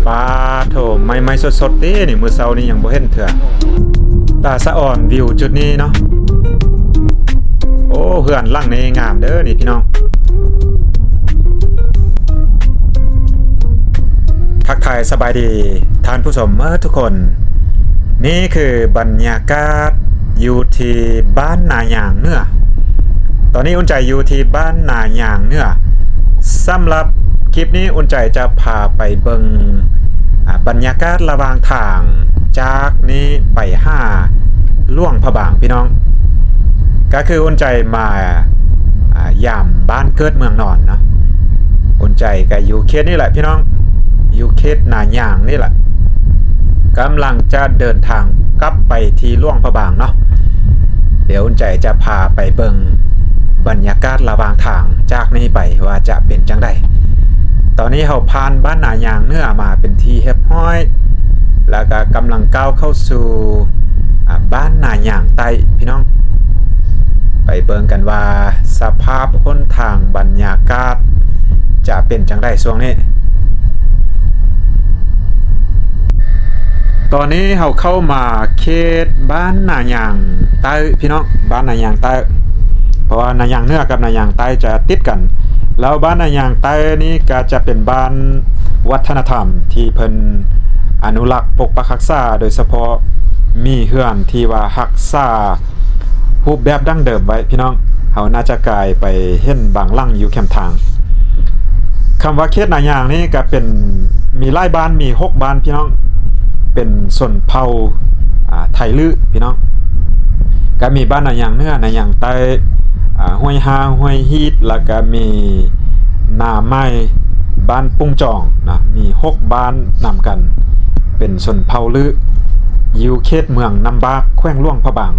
ปลาโถไม่สดๆดินี่มื้อเช้านี่ยังบ่เห็นเถื่อตาสะอ่อนวิวจุดนี้เนาะโอ้เฮือนหลังนี้งามเด้อนี่พี่น้องทักทายสบายดีท่านผู้ชมทุกคนนี่คือบรรยากาศอยู่ที่บ้านนายางเหนือตอนนี้อุ่นใจอยู่ที่บ้านนายางเหนือสำหรับคลิปนี้อุ่นใจจะพาไปเบิงบรรยากาศระหว่างทางจากนี้ไปล่วงพระบางพี่น้องก็คืออุ่นใจมายามบ้านเกิดเมืองนอนเนาะอุ่นใจก็อยู่เขตนี่แหละพี่น้องอยู่เขตนายางนี่แหละกำลังจะเดินทางกลับไปที่ล่วงพระบางเนาะเดี๋ยวอุ่นใจจะพาไปเบิงบรรยากาศระหว่างทางจากนี้ไปว่าจะเป็นจังไดตอนนี้เราผ่านบ้านนายางเหนือมาเป็นที่เรียบร้อยแล้วก็กำลังก้าวเข้าสู่บ้านนายางใต้พี่น้องไปเบิ่งกันว่าสภาพหนทางบรรยากาศจะเป็นจังไดช่วงนี้ตอนนี้เราเข้ามาเขตบ้านนายางใต้พี่น้องบ้านนายางใต้เพราะว่านายางเหนือกับนายางใต้จะติดกันแล้วบ้านนายางใต้นี้ก็จะเป็นบ้านวัฒนธรรมที่เพิ่นอนุรักษ์ปกปักรักษาโดยเฉพาะมีเฮือนที่ว่ารักษารูปแบบดั้งเดิมไว้พี่น้องเฮาน่าจะกลายไปเห็นบางหลังอยู่แคมทางคำว่าเขตนายางนี่ก็เป็นมีหลายบ้านมี6บ้านพี่น้องเป็นชนเผ่าไทลื้อพี่น้องก็มีบ้านนายางเหนือนายางใต้ห้วยฮาห้วยฮีดแล้วก็มีนาไม้บ้านปุ้งจองนะมี6บ้านนำกันเป็นชนเผ่าลืออยู่เขตเมืองนำบากแขวงล่วงพระบาง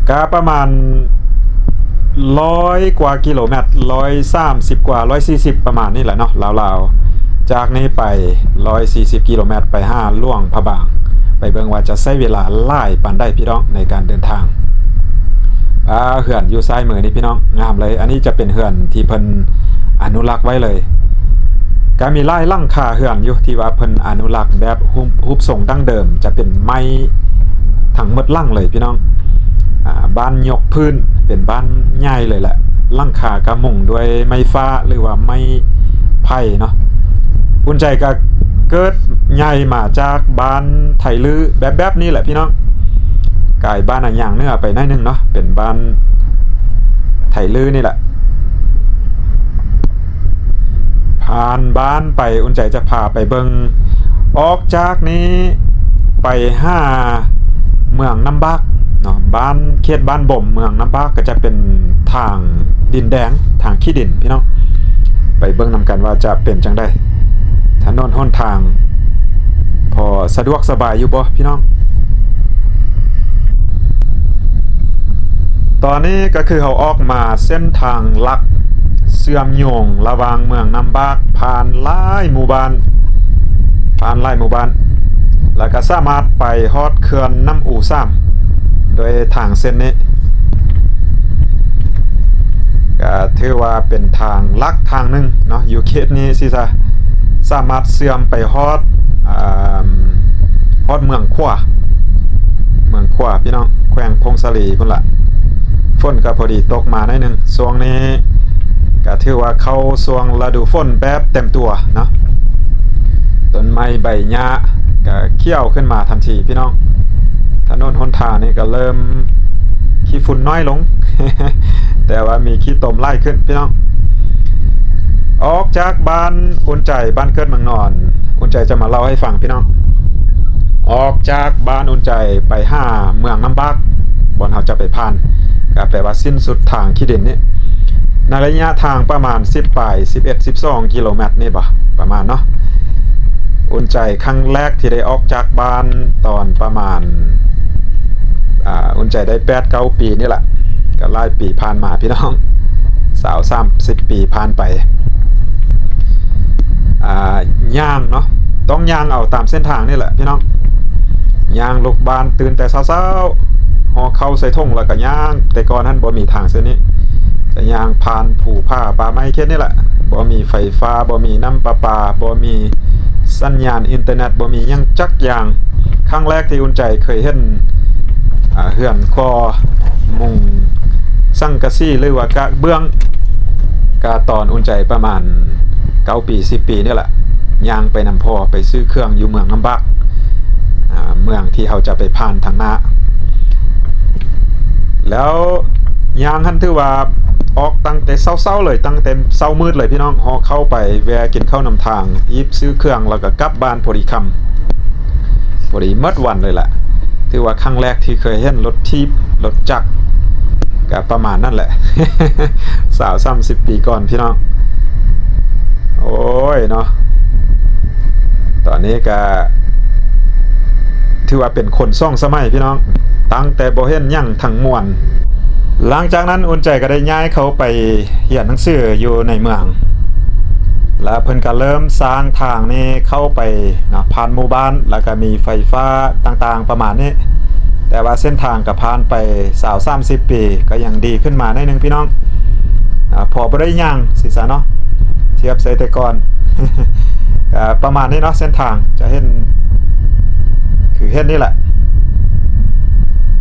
ก็ประมาณ100กว่ากิโลเมตร130กว่า140ประมาณนี้แหละเนาะราวๆจากนี้ไป140กิโลเมตรไปล่วงพระบางไปเบิ่งว่าจะใช้เวลาหลายปานใดพี่น้องในการเดินทางเขื่อนอยู่ซ้ายมือนี่พี่น้องงามเลยอันนี้จะเป็นเขื่อนที่เพิ่นอนุรักษ์ไว้เลยก็มีหลายหลังคาเขื่อนอยู่ที่ว่าเพิ่นอนุรักษ์แบบรูปทรงดั้งเดิมจะเป็นไม้ทั้งหมดหลังเลยพี่น้องบ้านยกพื้นเป็นบ้านใหญ่เลยแหละหลังคากระมุงด้วยไม้ฟ้าหรือว่าไม้ไผ่เนาะอุ่นใจก็เกิดใหญ่มาจากบ้านไทลื้อแบบนี้แหละพี่น้องกายบ้านอย่างเนื้อไปหน่อยนึงเนาะเป็นบ้านไทลื้อนี่แหละผ่านบ้านไปอุ่นใจจะพาไปเบิงออกจากนี้ไปเมืองน้ำบักเนาะบ้านเขตบ้านบ่มเมืองน้ำบักก็จะเป็นทางดินแดงทางขี้ดินพี่น้องไปเบิ่งนำกันว่าจะเป็นจังได้ถนนหนทางพอสะดวกสบายอยู่บ่พี่น้องตอนนี้ก็คือเขาออกมาเส้นทางลักเชื่อมโยงระหว่างเมืองน้ำบากผ่านหลายหมู่บ้านแล้วก็สามารถไปฮอดเขื่อนน้ำอู่ซ้ำโดยทางเส้นนี้ก็ถือว่าเป็นทางลักทางหนึ่งเนาะอยู่เขตนี้สิซะสามารถเชื่อมไปฮอดเมืองขวาพี่น้องแขวงพงศลีพุ่นละฝนก็พอดีตกมาหน่อยนึงช่วงนี้ก็ถือว่าเข้าช่วงฤดูฝนแบบเต็มตัวเนาะต้นไม้ใบหญ้าก็เขียวขึ้นมาทันทีพี่น้องถนนหนทางนี่ก็เริ่มขี้ฝุ่นน้อยลง แต่ว่ามีขี้ตมไล่ขึ้นพี่น้องออกจากบ้านอุ่นใจบ้านเกิดเมืองนอนอุ่นใจจะมาเล่าให้ฟังพี่น้องออกจากบ้านอุ่นใจไปเมืองน้ำบักบอนเราจะไปผ่านก็แปลว่าสิ้นสุดทางขี้ดินนี่ในระยะทางประมาณ11-12กิโลเมตรนี่บ่ประมาณเนาะอุ่นใจครั้งแรกที่ได้ออกจากบ้านตอนประมาณอุ่นใจได้8-9 ปีนี่แหละก็หลายปีผ่านมาพี่น้อง30ปีผ่านไปย่างเนาะต้องย่างเอาตามเส้นทางนี่แหละพี่น้องย่างลูกบ้านตื่นแต่เช้าห่อเข้าใส่ถุงแล้วก็ย่างแต่ก่อนนั้นบ่มีทางเส้นนี้จะย่างผ่านผูผ้าป่าไม้แค่นี้แหละบ่มีไฟฟ้าบ่มีน้ำประปาบ่มี สัญญาณอินเทอร์เน็ตบ่มีหยังจักอย่างครั้งแรกที่อุ่นใจเคยเห็นเฮือนคอมุงสังกะสีหรือว่ากะเบื้องกะตอนอุ่นใจประมาณ9 ปี 10 ปีนี่แหละย่างไปนำพ่อไปซื้อเครื่องอยู่เมืองลำบากเมืองที่เขาจะไปผ่านทางหน้าแล้วย่างหันถือว่าออกตั้งแต่เช้าๆเลยตั้งแต่เช้ามืดเลยพี่น้องฮอเข้าไปแวะกินข้าวนำทางยิบซื้อเครื่องแล้วก็กลับบ้านพอดีค่ำพอดีมัดวันเลยแหละถือว่าครั้งแรกที่เคยเห็นรถทีบรถจักรก็ประมาณนั่นแหละ สาว30 ปีก่อนพี่น้องโอ้ยเนาะตอนนี้ก็ถือว่าเป็นคนซ่องสมัยพี่น้องตั้งแต่บ่เห็นหยังทั้งมวลหลังจากนั้นอุ่นใจก็ได้ย้ายเขาไปเรียนหนังสืออยู่ในเมืองแล้วเพิ่นก็เริ่มสร้างทางนี้เข้าไปนะผ่านหมู่บ้านแล้วก็มีไฟฟ้าต่างๆประมาณนี้แต่ว่าเส้นทางก็ผ่านไป30 ปีก็ยังดีขึ้นมาหน่อยนึงพี่น้องพอบ่ได้ย่างสิซะเนาะเทียบใส่แต่ก่อน ประมาณนี้เนาะเส้นทางจะเห็นคือเห็นนี่แหละ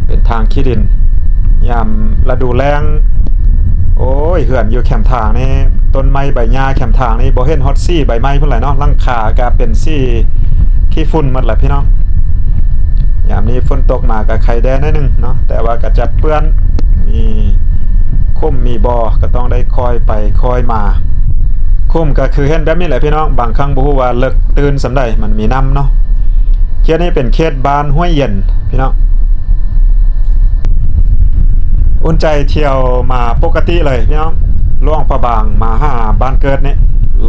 เป็นทางขี้ดินยามฤดูแล้งโอ้ยเหือนอยู่แคมทางนี่ต้นไม้ใบหญ้าแคมทางนี่บ่เห็นฮอตซี่ใบไม้พุ่นไหลเนาะลังคาก็เป็นซี่ขี้ฝุ่นหมดแหละพี่น้องยามนี้ฝนตกมาก็ไข่แดงนิดนึงเนาะแต่ว่าก็จะเปื้อนมีคุ้มมีบ่อก็ต้องได้คอยไปคอยมาคุ้มก็คือเห็นแบบนี้แหละพี่น้องบางครั้งบ่ฮู้ว่าเลิกตื่นสำใดมันมีน้ำเนาะเขตนี้เป็นเขตบ้านห้วยเย็นพี่น้องอุ่นใจเที่ยวมาปกติเลยพี่น้องล่วงพระบางมาหาบ้านเกิดนี่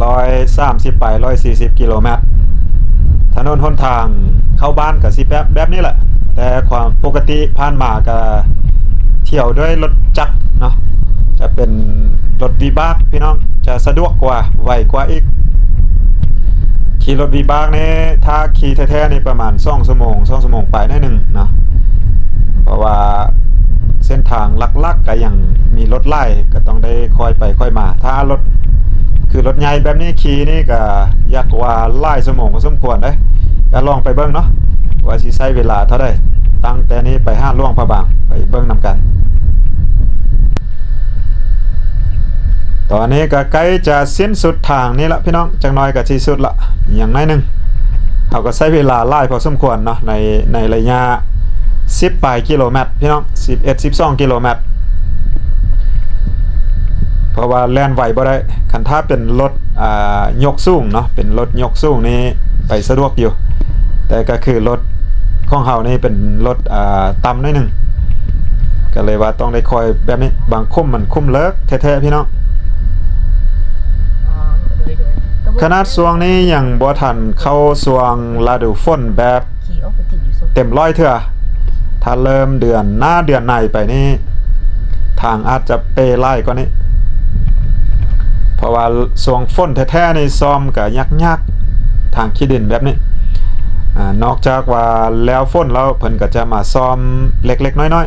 130 ไป140 กิโลเมตรถนนหนทางเข้าบ้านก็สิแบบนี้แหละแต่ความปกติผ่านมาก็เที่ยวด้วยรถจักรเนาะจะเป็นรถวีบากพี่น้องจะสะดวกกว่าไวกว่าอีกขี่รถวีบากนี่ถ้าขี่แท้ๆนี่ประมาณ2 ชั่วโมงไปหน่อยนึงเนาะเพราะว่าเส้นทางลักๆก็ยังมีรถไล่ก็ต้องได้ค่อยไปค่อยมาถ้ารถคือรถใหญ่แบบนี้ขี่นี่ก็ยากกว่าไล่ชั่วโมงพอสมควรเด้ก็ลองไปเบิ่งเนาะว่าสิใช้เวลาเท่าใดตั้งแต่นี้ไปห้าล่วงพระบางไปเบิ่งนำกันตอนนี้ก็ใกล้จะสิ้นสุดทางนี้ละพี่น้องจังน้อยก็สิสุดละอย่างน้อยนึงเขาก็ใช้เวลาไล่พอสมควรเนาะในระยะ10 ปลายกิโลเมตรพี่น้อง11-12 กิโลเมตรเพราะว่าแล่นไหวบ่ได้คันถ้าเป็นรถยกสูงเนาะเป็นรถยกสูงนี่ไปสะดวกอยู่แต่ก็คือรถของเฮานี่เป็นรถต่ำนิดนึงก็เลยว่าต้องได้คอยแบบนี้บางคุ้มมันคุ้มเลิกแท้ๆพี่น้องขนาดช่วงนี้ยังบ่ทันเข้าช่วงฤดูฝนแบบเต็มร้อยเทื่อถ้าเริ่มเดือนหน้าเดือนในไปนี่ทางอาจจะเปไล่กว่านี้เพราะว่าช่วงฝนแท้ๆในซ่อมก็ยากๆทางขี้ดินแบบนี้นอกจากว่าแล้วฝนแล้วเพิ่นก็จะมาซ่อมเล็กๆน้อย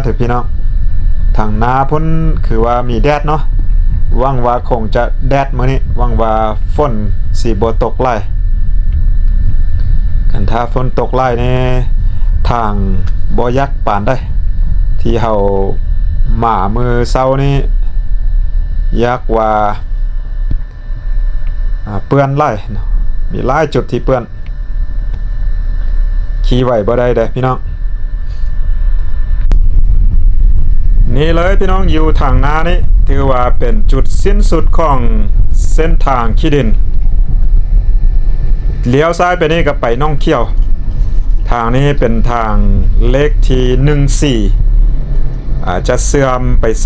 ๆถึงพี่น้องทางนาพุ่นคือว่ามีแดดเนาะหวังว่าคงจะแดดมื้อนี้หวังว่าฝนสิบ่ตกไล่กันถ้าฝนตกไล่นี่ทางบ่ยักปานได้ที่เฮามามือเช้านี่ยักว่าเปื้อนไล่มีหลายจุดที่เปื้อนขี่ไหวบ่ได้เด้พี่น้องนี่เลยพี่น้องอยู่ทางหน้านี้ถือว่าเป็นจุดสิ้นสุดของเส้นทางขี้ดินเลี้ยวซ้ายไปนี่ก็ไปน่องเขี้ยวทางนี้เป็นทางเลขที่14จะเสื่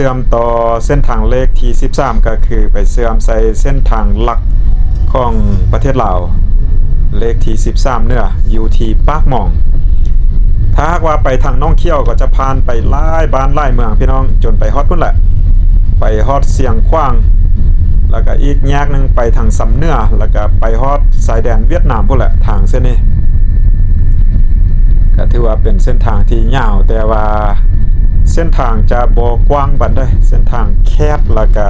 อมต่อเส้นทางเลขที่13ก็คือไปเสื่อมใส่เส้นทางหลักของประเทศลาวเลขที่13เนี่ยอยู่ที่ปากหม่องถ้าหากว่าไปทางน่องเขี้ยวก็จะผ่านไปหลายบ้านหลายเมืองพี่น้องจนไปฮอดพุ่นแหละไปฮอดเสียงขว้างแล้วก็อีกแยกนึงไปทางสำเนื้อแล้วก็ไปฮอดสายแดนเวียดนามพุ่นแหละทางเส้นนี้ก็ถือว่าเป็นเส้นทางที่ยาวแต่ว่าเส้นทางจะบ่กว้างปานใดเส้นทางแคบแล้วก็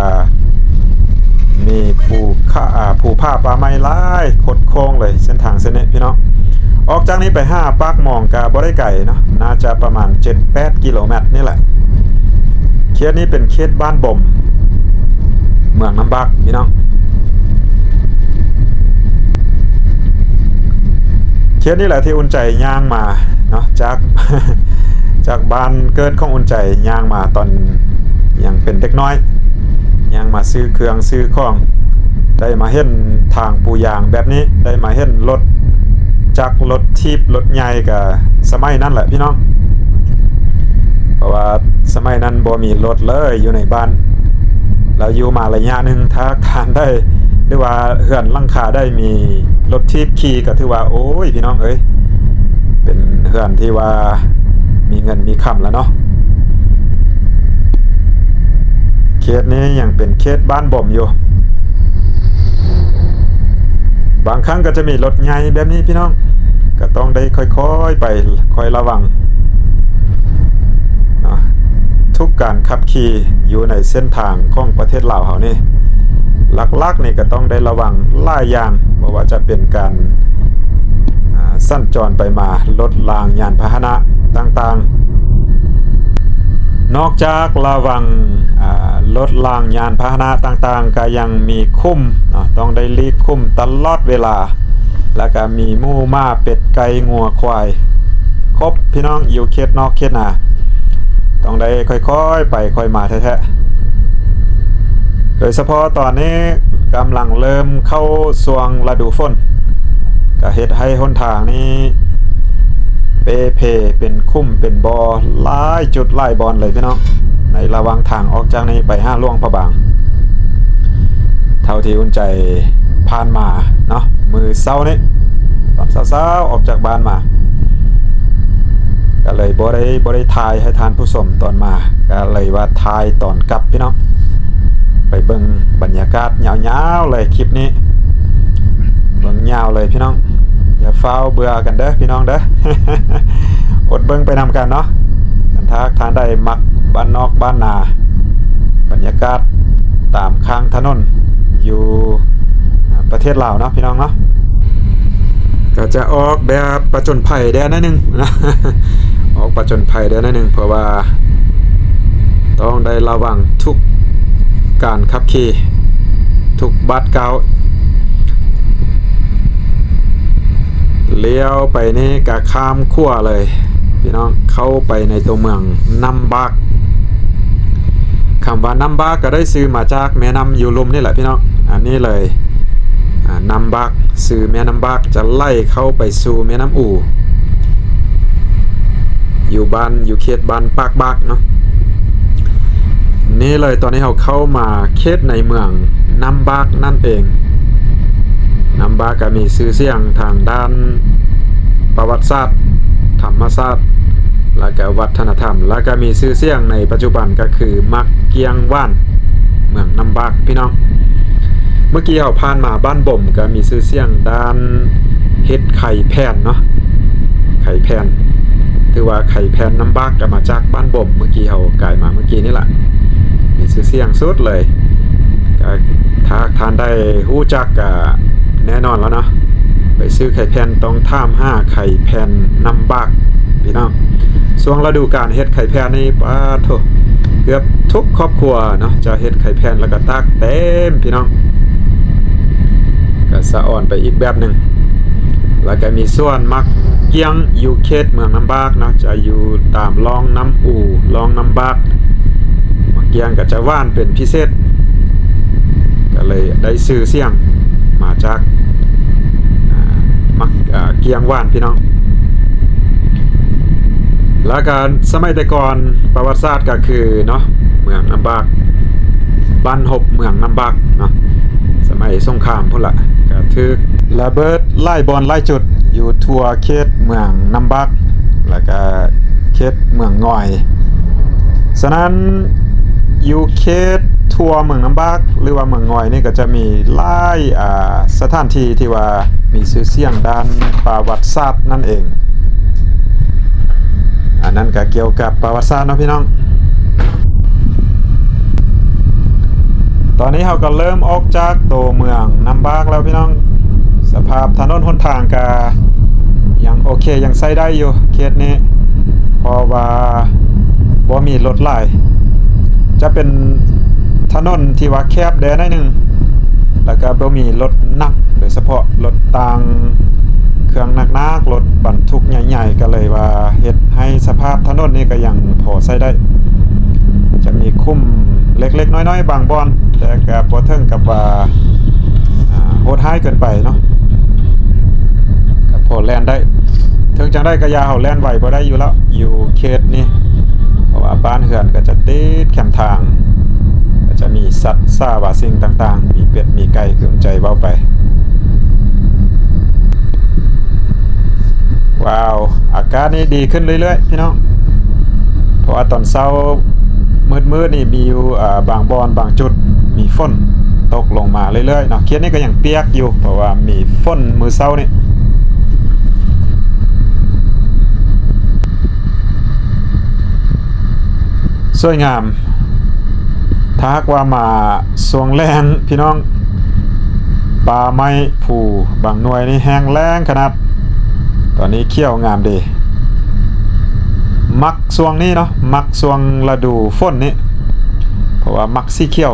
ผูผ้าป่าไม้หลายคดโค้งเลยเส้นทางเส้นนี้พี่น้องออกจากนี้ไป5ปากหม่องกะบ่ได้ไกลเนาะน่าจะประมาณ 7-8 กิโลเมตรนี่แหละเขตนี้เป็นเขตบ้านบ่มเมืองน้ำบักพี่น้องเขตนี้แหละที่อุ่นใจย่างมาเนาะจาก จากบ้านเกิดของอุ่นใจย่างมาตอนยังเป็นเด็กน้อยย่างมาซื้อเครื่องซื้อของได้มาเห็นทางปูยางแบบนี้ได้มาเห็นรถจักรรถทิพย์รถใหญ่กับสมัยนั้นแหละพี่น้องเพราะว่าสมัยนั้นบ่มีรถเลยอยู่ในบ้านเราอยู่มาระยะหนึ่งถ้าทานได้หรือว่าเฮือนหลังคาได้มีรถทิพย์ขี่ก็ถือว่าโอ้ยพี่น้องเอ้ยเป็นเฮือนที่ว่ามีเงินมีคำแล้วเนาะเขตนี้ยังเป็นเขตบ้านบ่มอยู่บางครั้งก็จะมีรถใหญ่แบบนี้พี่น้องก็ต้องได้ค่อยๆไปคอยระวังเนาะทุกการขับขี่อยู่ในเส้นทางของประเทศลาวเฮานี่ลักๆนี่ก็ต้องได้ระวังหลายอย่างเพราะว่าจะเป็นการสั้นจรไปมารถรางยานพาหนะต่างๆนอกจากระวังรถรางยานพาหนะต่างๆก็ยังมีคุ้มต้องได้รีบคุ้มตลอดเวลาแล้วก็มีหมู่ม้าเป็ดไก่งัวควายครบพี่น้องอยู่เขตนอกเขตนาต้องได้ค่อยๆไปค่อยมาแท้ๆโดยเฉพาะตอนนี้กำลังเริ่มเข้าช่วงฤดูฝนก็เฮ็ดให้หนทางนี้เพเป็นคุ้มเป็นบอหลายจุดหลายบอนเลยพี่น้องในระหว่างทางออกจากนี้ไป5หลวงพระบางเท่าที่อุ่นใจผ่านมาเนาะมือเช้านี้ตอนเช้าออกจากบ้านมาก็เลยบ่ได้ถ่ายให้ทานผู้ชมตอนมาก็เลยว่าถ่ายตอนกลับพี่น้องไปเบิ่งบรรยากาศยาวๆเลยคลิปนี้เบิ่งยาวเลยพี่น้องอย่าเฝ้าเบื่อกันเด้อพี่น้องเด้อ อดเบิ่งไปนำกันเนาะกันทักทานได้มักบ้านนอกบ้านนาบรรยากาศตามข้างถนนอยู่ประเทศลาวเนาะพี่น้องเนาะก็จะออกแบบประจนภัยได้นิดนึงนะ ออกประจนภัยได้นิดนึงเพราะว่าต้องได้ระวังทุกการขับขี่ทุกบัดเกาเลี้ยวไปนี่ก็ข้ามขั้วเลยพี่น้องเข้าไปในตัวเมืองนัมบักคำว่านัมบักก็ได้ซื้อมาจากแม่น้ำยูรุมนี่แหละพี่น้องอันนี้เลยนัมบักซื้อแม่น้ำบักจะไล่เข้าไปสู่แม่น้ำอู่อยู่บ้านอยู่เขตบ้านปากบักเนาะนี่เลยตอนนี้เราเข้ามาเขตในเมืองนัมบักนั่นเองนัมบักก็มีชื่อเสียงทางด้านประวัติศาสตร์ธรรมศาสตร์และก็วัฒนธรรมแล้วก็มีชื่อเสียงในปัจจุบันก็คือมักเกียงว่านเมืองนัมบักพี่น้องเมื่อกี้เราผ่านมาบ้านบ่มก็มีชื่อเสียงด้านเฮ็ดไข่แผ่นเนาะไข่แผ่นถือว่าไข่แผ่นนัมบักก็มาจากบ้านบ่มเมื่อกี้เรากายมาเมื่อกี้นี่แหละมีชื่อเสียงสุดเลยก็ถ้าทานได้ฮู้จักก็แน่นอนแล้วเนาะไปซื้อไข่แผ่นต้องท่าม5ไข่แผ่นนัมบักพี่น้องช่วงฤดูกาลเฮ็ดไข่แผ่นนี่ป้าโถเกือบทุกครอบครัวเนาะจะเฮ็ดไข่แผ่นแล้วก็ตากเต็มพี่น้องก็สะอ่อนไปอีกแบบหนึ่งแล้วก็มีส่วนมักเกียงอยู่เขตเมืองน้ำบักเนาะจะอยู่ตามลองน้ำอู่ลองน้ำบักมักเกียงก็จะว่านเป็นพิเศษก็เลยได้ชื่อเสียงมาจากมักเกียงว่านพี่น้องแล้วการสมัยแต่ก่อนประวัติศาสตร์ก็คือเนาะเมืองน้ำบักบ้านหบเมืองน้ำบักเนาะสมัยสงครามพุ่นละก็ถือระเบิดไล่บอลไล่จุดอยู่ทั่วเขตเมืองน้ำบักแล้วก็เขตเมืองงอยฉะนั้นอยู่เขตทั่วเมืองน้ำบักหรือว่าเมืองงอยนี่ก็จะมีหลายสถานที่ที่ว่ามีชื่อเสียงด้านประวัติศาสตร์นั่นเองอันนั้นก็เกี่ยวกับประวัติศาสตร์เนาะพี่น้อง ตอนนี้เราก็เริ่มออกจากตัวเมืองน้ำบากแล้วพี่น้องสภาพถนนหนทางก็ยังโอเคยังใช้ได้อยู่เขตนี้เพราะว่าบ่มีรถหลายจะเป็นถนนที่ว่าแคบแดนหน่อยนึงแล้วก็บ่มีรถหนักโดยเฉพาะรถต่างเครื่องหนักๆรถบรรทุกใหญ่ๆก็เลยว่าเฮ็ดให้สภาพถนนนี้ก็ยังพอใช้ได้จะมีคุ้มเล็กๆน้อยๆบางบ่อนแต่ก็บ่ถึงกับว่าโหดร้ายเกินไปเนาะก็พอแล่นได้ถึงจังได้ก็อย่าเฮาแล่นไหวบ่ได้อยู่แล้วอยู่เขตนี้เพราะว่าบ้านเรือนก็จะติดแคมทางก็จะมีสัตว์ซ่าว่าสิ่งต่างๆมีเป็ดมีไก่คือใจเว้าไปว้าวอากาศนี่ดีขึ้นเรื่อยๆพี่น้องเพราะว่าตอนเช้ามืดๆนี่มีอยู่บางบอนบางจุดมีฝนตกลงมาเรื่อยๆเนาะเขตนี้ก็ยังเปียกอยู่เพราะว่ามีฝนมื้อเช้านี่สวยงามถ้าหากว่ามาสวงแรงพี่น้องป่าไม้ผูบางหน่วยนี่แห้งแล้งขนาดตอนนี้เขียวงามดีมักสวงนี้เนาะมักสวงฤดูฝนนี่เพราะว่ามักสีเขียว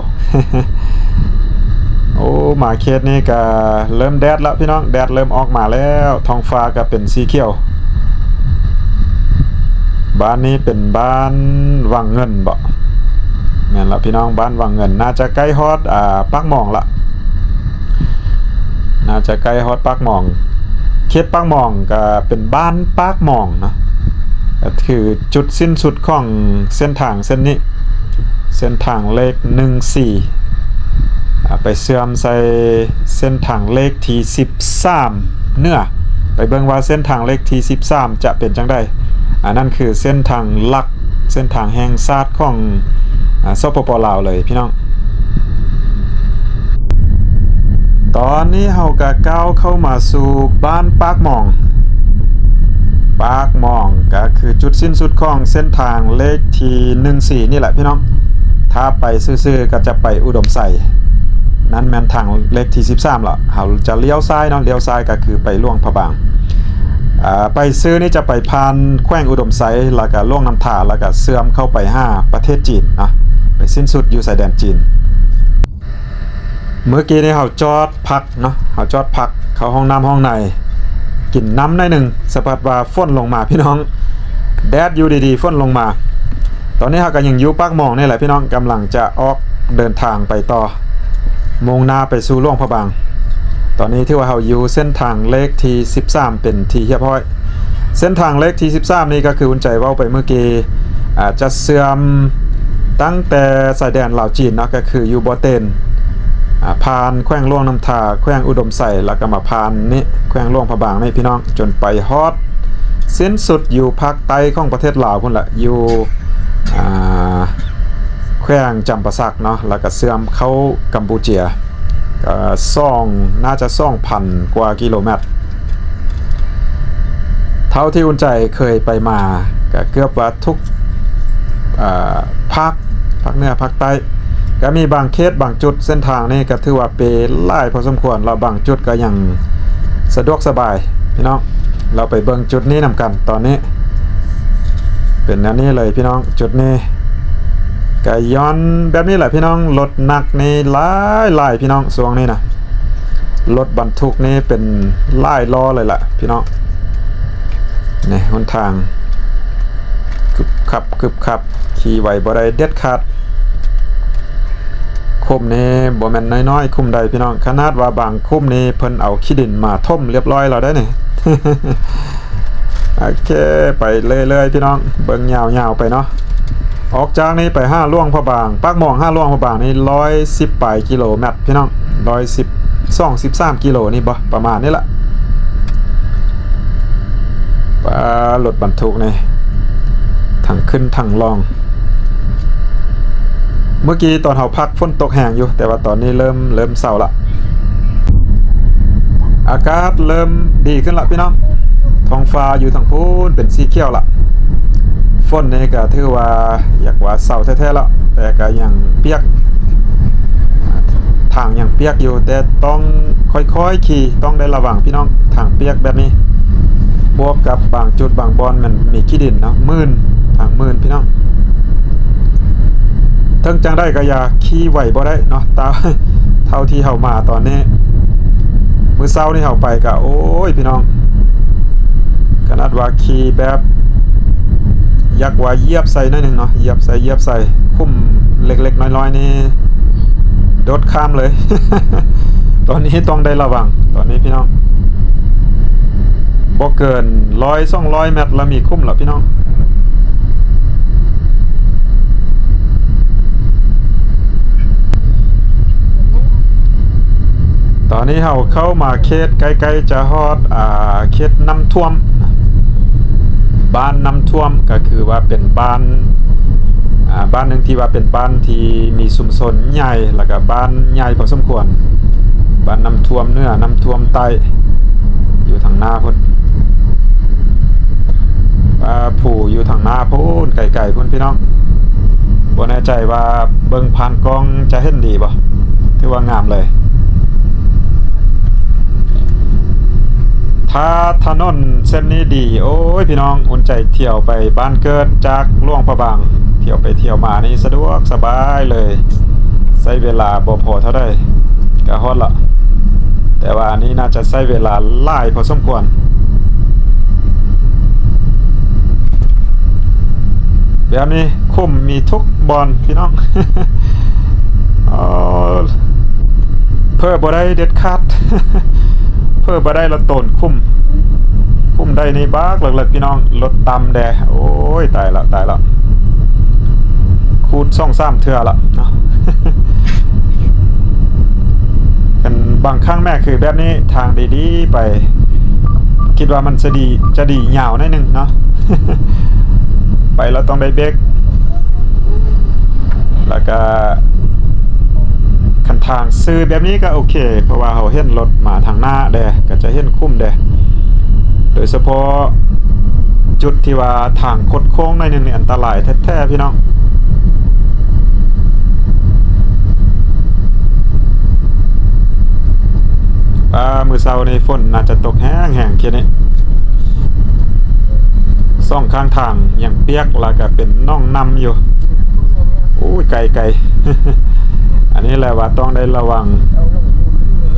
โอ้มาเขตนี้ก็เริ่มแดดแล้วพี่น้องแดดเริ่มออกมาแล้วท้องฟ้าก็เป็นสีเขียวบ้านนี้เป็นบ้านวังเงินบ่แม่นละพี่น้องบ้านวังเงินน่าจะใกล้ฮอดปากหม่องละน่าจะใกล้ฮอดปากหม่องเขตปากหม่องก็เป็นบ้านปากหม่องนะก็คือจุดสิ้นสุดของเส้นทางเส้นนี้เส้นทางเลข14ไปเชื่อมใส่เส้นทางเลขที่13เนื้อไปเบิ่งว่าเส้นทางเลขที่13จะเป็นจังได๋นั่นคือเส้นทางหลักเส้นทางแห่งชาติของสปป.ลาวเลยพี่น้องตอนนี้เฮาก็ก้าวเข้ามาสู่บ้านปากหม่องปากหม่องก็คือจุดสิ้นสุดของเส้นทางเลขที่14นี่แหละพี่น้องถ้าไปซื่อๆก็จะไปอุดมไสนั่นแม่นทางเลขที่13ล่ะเฮาจะเลี้ยวซ้ายเนาะเลี้ยวซ้ายก็คือไปล่วงพระบางไปซื้อนี่จะไปผ่านแขวงอุดมไสแล้วก็ล่วงน้ำถาแล้วก็เสื่อมเข้าไป5ประเทศจีนนะไปสิ้นสุดอยู่ชายแดนจีนเมื่อกี้นี่เฮาจอดพักเนาะเฮาจอดพักเข้าห้องน้ำห้องในกินน้ำหน่อยนึงสะพัดว่าฝนลงมาพี่น้องแดดอยู่ดีๆฝนลงมาตอนนี้เฮาก็ยังอยู่ปากหม่องนี่แหละพี่น้องกำลังจะออกเดินทางไปต่อมุ่งหน้าไปสู่ล่วงพระบางตอนนี้ที่ว่าเฮาอยู่เส้นทางเลขที่13เป็นที่เรียบร้อยเส้นทางเลขที่13นี่ก็คืออุ่นใจเว้าไปเมื่อกี้จะเสื่อมตั้งแต่ชายแดนลาวจีนเนาะก็คืออยู่บ่อเต็นผ่านแขวงล่วงน้ำถาแขวงอุดมไสแล้วก็มาผ่านนี่แขวงล่วงพระบางนี่พี่น้องจนไปฮอดสิ้นสุดอยู่ภาคใต้ของประเทศลาวพุ่นละอยู่แขวงจำปาสักเนาะแล้วก็เสื่อมเข้ากัมพูเชียก็น่าจะ2,000 กว่ากิโลเมตรเท่าที่อุ่นใจเคยไปมาก็เกือบว่าทุกภาคเหนือภาคใต้ก็มีบางเขตบางจุดเส้นทางนี่ก็ถือว่าเปหลายพอสมควรเราบางจุดก็ยังสะดวกสบายพี่น้องเราไปเบิ่งจุดนี้นำกันตอนนี้เป็นอันนี้เลยพี่น้องจุดนี้ก็ย้อนแบบนี้แหละพี่น้องรถหนักนี่หลายพี่น้องช่วงนี้นะรถบรรทุกนี่เป็นหลายล้อเลยล่ะพี่น้องนี่หนทางกึบขับขี่ไว้บ่ได้เด็ดขาดคุ้มนี่บ่แม่นน้อยๆคุ้มใดพี่น้องขนาดว่าบางคุ้มนี่เพิ่นเอาขี้ดินมาท่มเรียบร้อยแล้วได้นี่ โอเคไปเรื่อยๆพี่น้องเบิ่งยาวๆไปเนาะออกจากนี้ไป5ล่วงพระบางปากหม่อง5ล่วงพระบางนี่110 ปลายกิโลเมตรพี่น้อง13กิโลนี่บ่ประมาณนี้ละรถบรรทุกนี่ทั้งขึ้นทั้งลงเมื่อกี้ตอนเฮาพักฝนตกแห้งอยู่แต่ว่าตอนนี้เริ่มเศร้าละอากาศเริ่มดีขึ้นละพี่น้องท้องฟ้าอยู่ทางพูนเป็นสีเขียวละฝนนี่ก็ถือว่าอยากว่าเศร้าแท้ๆแล้วแต่ก็ยังเปียก างอย่างเปียกอยู่แต่ต้องค่อยๆขี่ต้องได้ระวังพี่น้องทางเปียกแบบนี้บวกกับบางจุดบางบอนมันมีขี้ดินเนาะมื่นทางมื่นพี่น้องทั้งจังได้ก็อย่าขี่ไหวบ่ได้เนาะตาเท่าที่เฮามาตอนนี้มื้อเช้านี่เฮาไปก็โอ้ยพี่น้องขนาดว่าขี่แบบอยากว่าเหยียบใส่หน่อยนึงเนาะเหยียบใส่คุ้มเล็กๆน้อยๆนี่โดดข้ามเลย ตอนนี้ต้องได้ระวังตอนนี้พี่น้องบ่เกิน100-200 เมตรแล้วมีคุ้มแล้วพี่น้องตอนนี้เราเข้ามาเขตใกล้ๆจะฮอดเขตน้ำท่วมบ้านน้ำท่วมก็คือว่าเป็นบ้านหนึ่งที่ว่าเป็นบ้านที่มีชุมชนใหญ่แล้วก็บ้านใหญ่พอสมควรบ้านน้ำท่วมเหนือน้ำท่วมใต้อยู่ทางหน้าพุ่นผู้อยู่ทางหน้าพุ่นไกลๆพุ่นพี่น้องบ่แน่ใจว่าเบิ่งผ่านกล้องจะเห็นดีบ่ถือว่างามเลยถ้าถนนเส้นนี้ดีโอ้ยพี่น้องอุ่นใจเที่ยวไปบ้านเกิดจากหลวงพระบางเที่ยวไปเที่ยวมานี่สะดวกสบายเลยใช้เวลาบ่พอเท่าใดก็ฮอดละแต่ว่าอันนี้น่าจะใช้เวลาหลายพอสมควรแบบนี้คุ้มมีทุกบอนพี่น้อง เพิ่มบ่ได้เด็ดขาด เพิ่มบ่ได้ละตนคุ้มได้ในบากหลักๆพี่น้องรถต่ำแดโอ้ยตายละคูด2-3 เทื่อละเนาะ กันบางครั้งแม่คือแบบนี้ทางดีๆไปคิดว่ามันจะดียาวหน่อยนึงเนาะ ไปแล้วต้องได้เบรกแล้วก็คันทางซื้อแบบนี้ก็โอเคเพราะว่าเขาเห็นรถมาทางหน้าเด้ก็จะเห็นคุ้มเด้โดยเฉพาะจุดที่ว่าทางคดโค้งหน่อยนึงนี่อันตรายแท้ๆพี่น้องมื้อเช้านี้ฝนน่าจะตกแห้งๆแค่นี้ซ่องข้างทางอย่างเปียกแล้วก็เป็นน่องน้ำอยู่โอ้ยไกล อันนี้แหละว่าต้องได้ระวัง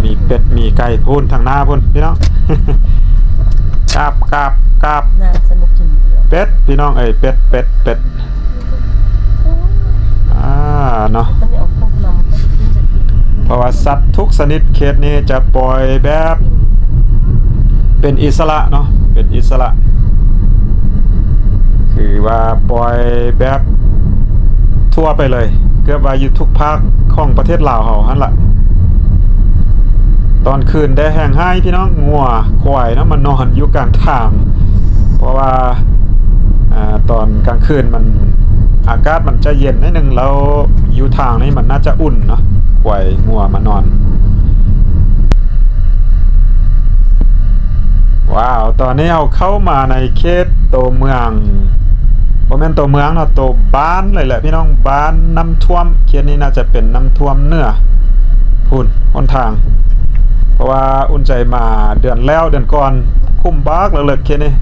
มีเป็ดมีไก่พูนทางหน้าพูนพี่น้อง กาบเป็ดพี่น้องเป็ดเนาะเพราะว่าสัตว์ทุกชนิดเขตนี้จะปล่อยแบบเป็นอิสระเนาะเป็นอิสระคือว่าปล่อยแบบทั่วไปเลยเกือบว่าอยู่ทุกภาคของประเทศลาวเฮาหั่นล่ะตอนคืนได้แห้งให้พี่น้องงัวควายเนาะมันนอนอยู่กลางทางเพราะว่าตอนกลางคืนมันอากาศมันจะเย็นนิดนึงแล้วอยู่ทางนี้มันน่าจะอุ่นเนาะควายงัวมานอนว้าวตอนนี้เราเข้ามาในเขตตัวเมืองบ่แม่นตัวเมืองเนาะตัวบ้านเลยแหละพี่น้องบ้านน้ำท่วมเขตนี้น่าจะเป็นน้ำท่วมเหนือพุ่นหนทางเพราะว่าอุ่นใจมาเดือนแล้วเดือนก่อนคุ้มบากเลยเขตนี้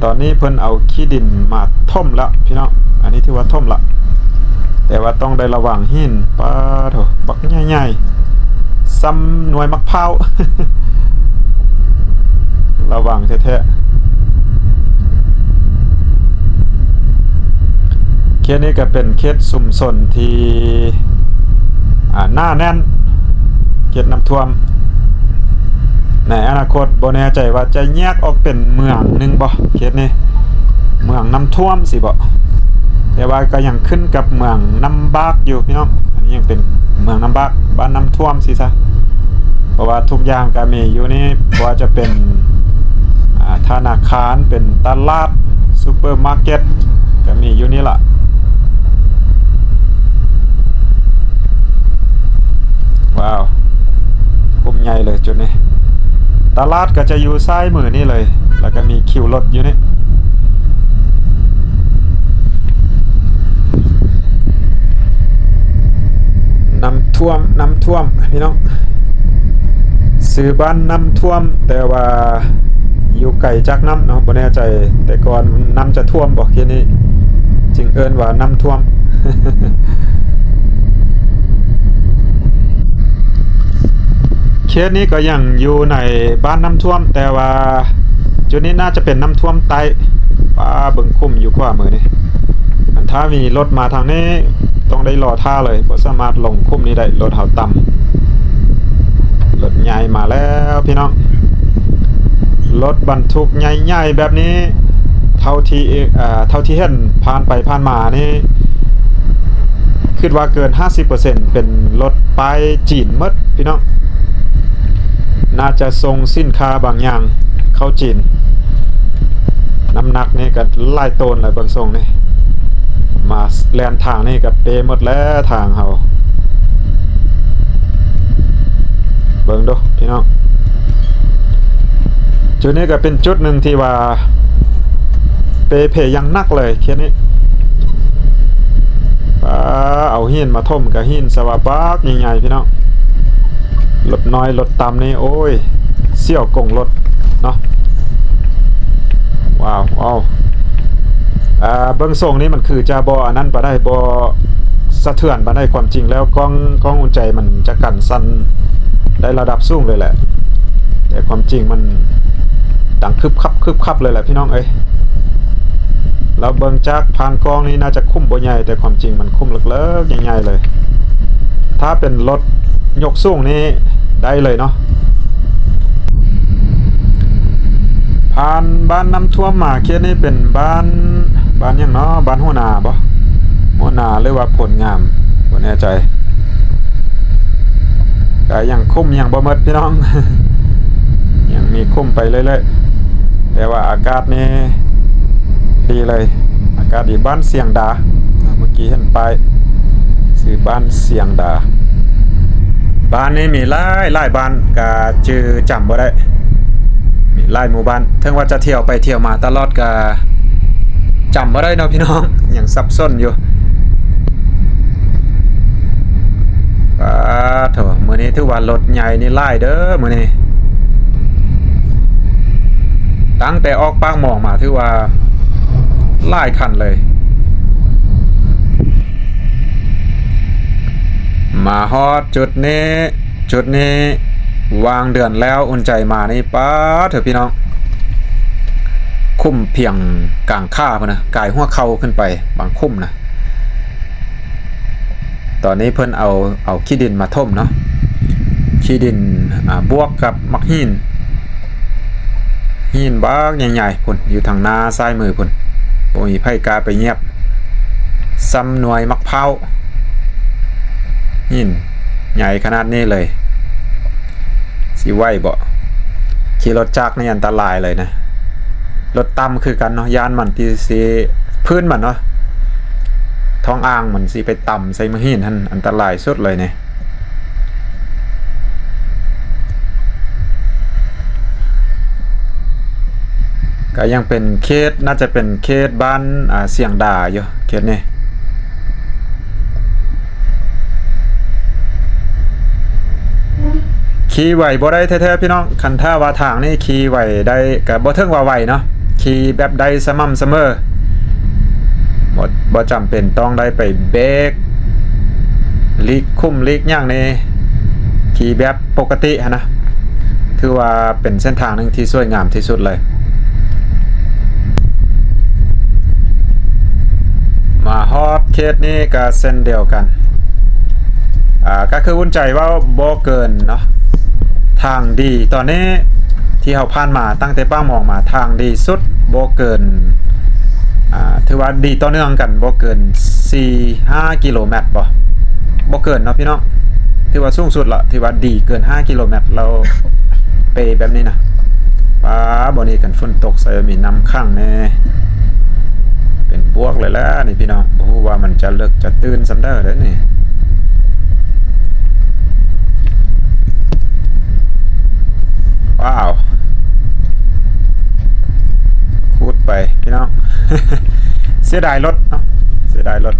ตอนนี้เพิ่นเอาขี้ดินมาท่มแล้วพี่น้องอันนี้ถือว่าท่มละแต่ว่าต้องได้ระวังหินปะโถบักใหญ่ๆซ้ำหน่วยมะพร้าว ระวังแท้ๆเคสนี้ก็เป็นเคสชุมชนที่หน้าแน่นเคสน้ำท่วมในอนาคตบ่แน่ใจว่าจะแยกออกเป็นเมืองหนึ่งบ่เคสนี้เมืองน้ำท่วมสิบ่แต่ว่าก็ยังขึ้นกับเมืองน้ำบากอยู่พี่น้องอันนี้ยังเป็นเมืองน้ำบากบ้านน้ำท่วมสิซะเพราะว่าทุกอย่างก็มีอยู่นี่ว่าจะเป็นธนาคารเป็นตลาดซูเปอร์มาร์เก็ตก็มีอยู่นี่ล่ะว้าวคุ้มใหญ่เลยจุดนี้ตลาดก็จะอยู่ซ้ายมือนี่เลยแล้วก็มีคิวรถอยู่นี่น้ำ น้ำท่วมพี่น้องซื้อบ้านน้ำท่วมแต่ว่าอยู่ไกลจากน้ำเนาะบ่แน่ใจแต่ก่อนน้ำจะท่วมบ่แค่นี้จึงเอิ้นว่าน้ำท่วม เคสนี้ก็ยังอยู่ในบ้านน้ำท่วมแต่ว่าจุดนี้น่าจะเป็นน้ำท่วมใต้ป้าเบิ่งคุ้มอยู่ขวามือนี่ถ้ามีรถมาทางนี้ต้องได้รอท่าเลยบ่สามารถลงคุ้มนี้ได้รถเฮาต่ำรถใหญ่มาแล้วพี่น้องรถบรรทุกใหญ่ๆแบบนี้เท่าที่เห็นผ่านไปผ่านมานี่คิดว่าเกิน 50% เป็นรถไปจีนหมดพี่น้องน่าจะส่งสินค้าบางอย่างเข้าจีนน้ำหนักนี่ก็ไล่โตนเลยบางทรงนี่มาแลนทางนี่ก็เปหมดแล้วทางเฮาเบิ่งดูพี่น้องจุดนี้ก็เป็นจุดหนึ่งที่ว่าเพยังนักเลยแค่นี้เอาหินมาท่มกับหินสวาปากใหญ่ๆพี่น้องรถน้อยรถต่ำนี่โอ้ยเสี่ยวกงรถเนาะว้าวเบื้องส่งนี้มันคือจะบออันนั้นบ่ได้บอสะเทือนบ่ได้ความจริงแล้วกล้องอุ่นใจมันจะกันสั่นได้ระดับสูงเลยแหละแต่ความจริงมันดังคึบคับเลยแหละพี่น้องเอ้ยเราเบิ่งจากผ่านกล้องนี้น่าจะคุ้มบ่ใหญ่แต่ความจริงมันคุ้มเล็กๆใหญ่ๆเลยถ้าเป็นรถยกสูงนี้ได้เลยเนาะผ่านบ้านน้ำท่วมมาเคียนี่เป็นบ้านยังเนาะบ้านหัวนาบ่หัวนาหรือว่าผลงามบ่แน่ใจก็ยังคุ้มยังบ่หมดพี่น้อง ยังมีคุ้มไปเรื่อยๆแต่ว่าอากาศนี่ดีเลยอากาศดีบ้านเสียงดาเมื่อกี้เห็นไปซื้อบ้านเสียงดาบ้านนี้มีหลายบ้านก็ชื่อจำบ่ได้มีหลายหมู่บ้านถึงว่าจะเที่ยวไปเที่ยวมาตลอดก็จำบ่ได้เนาะพี่น้องยังสับสนอยู่โถมื้อนี้ถือว่ารถใหญ่นี่หลายเด้อมื้อนี้ตั้งแต่ออกปากหม่องมาถือว่าหลายคันเลยมาฮอดจุดนี้วางเดือนแล้วอุ่นใจมานี่ป้าเถอะพี่น้องคุ้มเพียงกลางค่าพุ่นนะกายหัวเข่าขึ้นไปบางคุ้มนะตอนนี้เพิ่นเอาขี้ดินมาท่มเนาะขี้ดินบวกกับมักหินบ้างใหญ่ๆพุ่นอยู่ทางหน้าซ้ายมือพุ่นบ่มีไผกล้าไปเงียบซ้ำหน่วยมักเผาหินใหญ่ขนาดนี้เลยสิไหวบ่ขี่รถจักรนี่อันตรายเลยนะรถต่ำคือกันเนาะยานมันที่สิพื้นมันเนาะท้องอ่างมันสิไปต่ำใส่มือหินท่านอันตรายสุดเลยเนี่ยก็ยังเป็นเขตน่าจะเป็นเขตบ้านเสียงดาอยู่เขตนี้ขี่ไหวบ่ได้แท้ๆพี่น้องคันท่าว่าทางนี่ขี่ไหวได้ก็บ่เทิงว่าไหวเนาะขี่แบบใดสม่ำเสมอบ่จำเป็นต้องได้ไปเบรกลีกคุ้มลีกอย่างนี้ขี่แบบปกตินะถือว่าเป็นเส้นทางหนึ่งที่สวยงามที่สุดเลยมาฮอดเขตนี้ก็เส้นเดียวกันก็คือวุ่นใจว่าบ่เกินเนาะทางดีตอนนี้ที่เราผ่านมาตั้งแต่ป้ามองมาทางดีสุดบ่เกินถือว่าดีต่อเนื่องกันบ่เกิน 4-5 กิโลเมตรบ่เกินเนาะพี่น้องถือว่าสูงสุดละถือว่าดีเกิน5กิโลเมตรเราไปแบบนี้นะป้าบ่นี้กันฝนตกใส่มีน้ำข้างแน่เป็นบวกเลยแล้วนี่พี่น้องบ่ฮู้ว่ามันจะเลิกจะตื่นซำเด้อเด้อนี่ว้าวคูดไปพี่น้อง เสียดายรถเนาะเสียดายรถ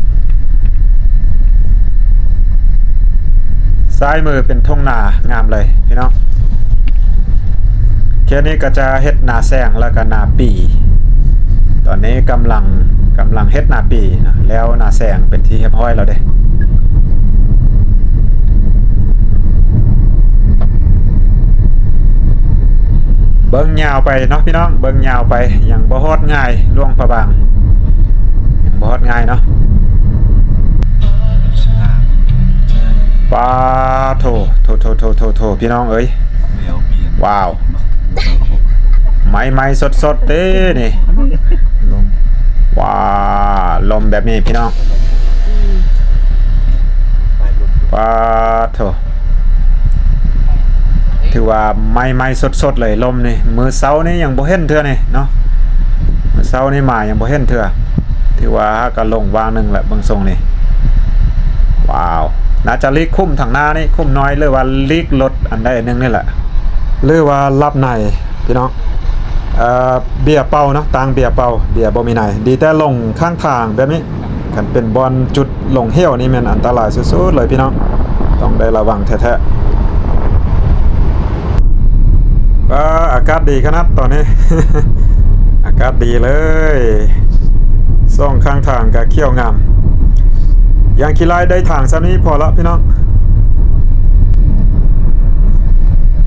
ซ้ายมือเป็นทุ่งนางามเลยพี่น้องเคสนี้ก็จะเฮ็ดนาแซงแล้วก็นาปีตอนนี้กำลังเฮ็ดนาปีนะแล้วนาแซงเป็นที่เรียบร้อยแล้วเด้เบิ่งยาวไปเนาะพี่น้องเบิ่งยาวไปยังบ่ฮอดง่ายล่วงพระบางยังบ่ฮอดง่ายเนาะปาโถพี่น้องเอ้ยว้าวไม้สดเด้นี่ว้าลมแบบนี้พี่น้องปาโถถือว่าไม้สดเลยลมนี่มือเสานี่ยังบ่เห็นเทื่อนี่เนาะมือเสานี่มายังบ่เห็นเทื่อถือว่าก็ลงวางนึงแหละบางทรงนี่ว้าวน่าจะลีกคุ้มทางหน้านี่คุ้มน้อยหรือว่าลีกรถอันใดอันนึงนี่แหละหรือว่ารับในพี่น้องเบียร์เป่าเนาะต่างเบียร์เป่าเบียร์บ่มีในดีแต่ลงข้างทางแบบนี้คันเป็นบอลจุดลงเหี่ยวนี่มันอันตรายสุดๆเลยพี่น้องต้องได้ระวังแท้ๆอากาศดีขนาดตอนนี้ อากาศดีเลยซ่องข้างทางก็เขี้ยวงามอย่างขี้ไล่ได้ทางซ้ำนี้พอละพี่น้อง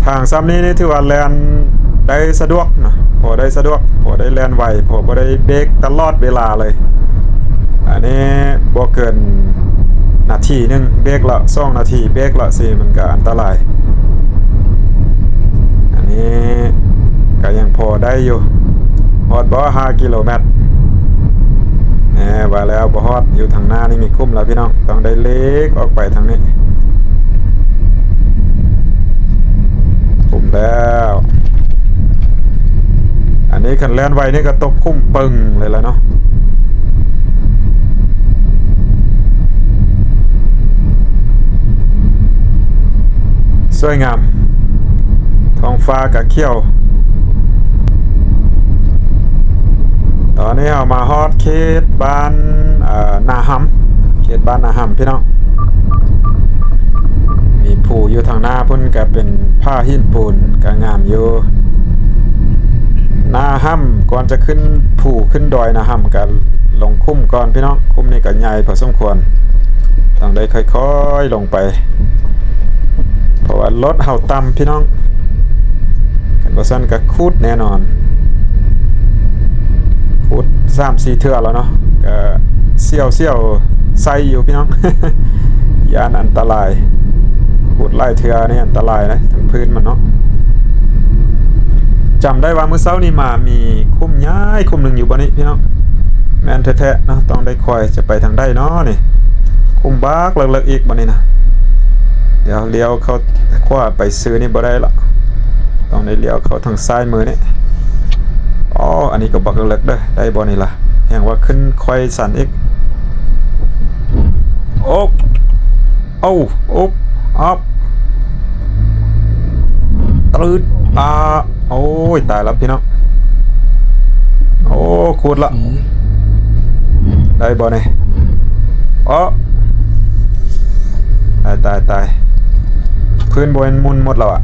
ทางซ้ำนี้นี่ถือว่าแลนได้สะดวกนะพอได้สะดวกพอได้แลนไวพอบ่ได้เบรกตลอดเวลาเลยอันนี้บ่เกินนาทีนึงเบรกละ2นาทีเบรกละสิมันก็อันตรายอันนี้ก็ยังพอได้อยู่ฮอดบ่5 กิโลเมตรว่าแล้วบ่ฮอดอยู่ทางหน้านี่มีคุ้มแล้วพี่น้องต้องได้เล็กออกไปทางนี้คุ้มแล้วอันนี้คันแล่นไวนี่ก็ตกคุ้มปึ้งเลยแล้วเนาะสวยงามท้องฟ้ากับเขียวตอนนี้เอามาฮอดเขตบ้านนาหำเขตบ้านนาหำพี่น้องมีภูอยู่ทางหน้าพุ่นก็เป็นผ้าหินปูนก็งามอยู่นาหำก่อนจะขึ้นภูขึ้นดอยนาหำก็ลงคุ้มก่อนพี่น้องคุ้มนี่ก็ใหญ่พอสมควรต้องได้ค่อยๆลงไปเพราะว่ารถเห่าต่ำพี่น้องกันบ่ซั่นก็คูดแน่นอนคูด3-4 เทื่อแล้วเนาะก็เสี่ยวใส่อยู่พี่น้อง ยานอันตรายคูดไล่เทื่อนี่อันตรายนะทั้งพื้นมันเนาะจำได้ว่ามื้อเช้านี้มามีคุ้มย้ายคุ้มหนึ่งอยู่บ่นี้พี่น้องแม่นแท้ๆเนาะต้องได้คอยจะไปทางใดเนาะนี่คุ้มบากเลิกๆอีกบ่นี้นะเดี๋ยวเลี้ยวเข้าขวาไปซื้อนี่บ่ได้ละต้องได้เลี้ยวเข้าทางซ้ายมือนี่อ๋ออันนี้ก็บักเลิกเด้อได้บ่นี่ล่ะแห่งว่าขึ้นค่อยสั่นอีกโอ๊บอัพตรึดโอ้ยตายแล้วพี่น้องโอ้คูดละได้บ่นี่อ๋อตายพื้นบนมุนหมดแล้วอ่ะ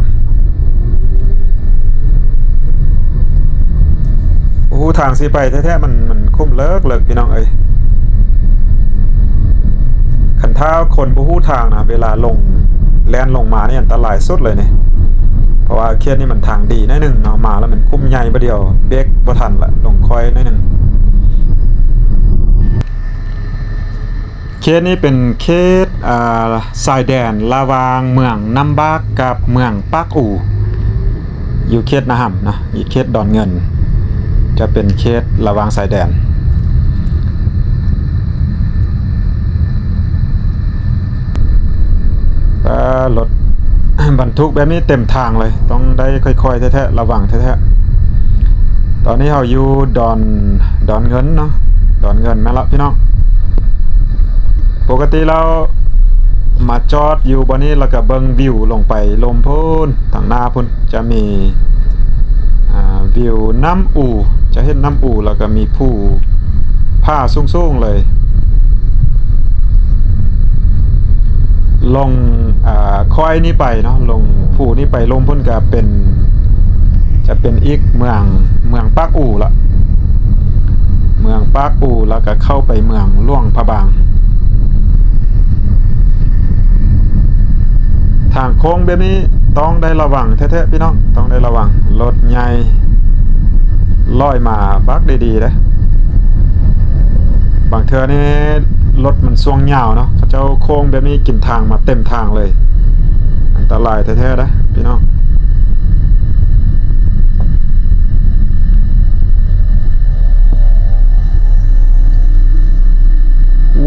โอ้ทางสิไปแท้ๆมันคุ้มเลิกพี่น้องเอ้ยคันท้าคนบ่ฮู้ทางนะเวลาลงแล่นลงมานี่อันตรายสุดเลยนี่เพราะว่าเขตนี่มันทางดีหน่อยนึงเนาะมาแล้วมันคุ้มใหญ่บ่เดียวเบรกบ่ทันละลงคอยหน่อยนึงเขตนี้เป็นเขตชายแดนระหว่างเมืองน้ำบากกับเมืองปากอู่อยู่เขตนาหำนะอีกเขตดอนเงินจะเป็นเขตระหว่างชายแดนรถ บรรทุกแบบนี้เต็มทางเลยต้องได้ค่อยๆแท้ๆระวังแท้ๆตอนนี้เราอยู่ดอนเงินเนาะดอนเงินมาแล้วพี่น้องปกติเรามาจอดอยู่บนนี้แล้วก็เบิ่งวิวลงไปลมพูนทางหน้าพุ่นจะมีวิวน้ำอู่จะเห็นน้ำอู่แล้วก็มีภูผ้าสูงๆเลยลง คอยนี้ไปเนาะลงผู้นี้ไปลงพุ่นก็เป็นจะเป็นอีกเมืองปากอู่ละเมืองปากอู่แล้วก็เข้าไปเมืองหลวงพระบางทางโค้งแบบนี้ต้องได้ระวังแท้ๆพี่น้องต้องได้ระวังรถใหญ่ลอยมาบักดีๆนะบางเทื่อนี่รถมันช่วงยาวเนาะเขาเจ้าโค้งแบบนี้กินทางมาเต็มทางเลยอันตรายแท้ๆนะพี่น้อง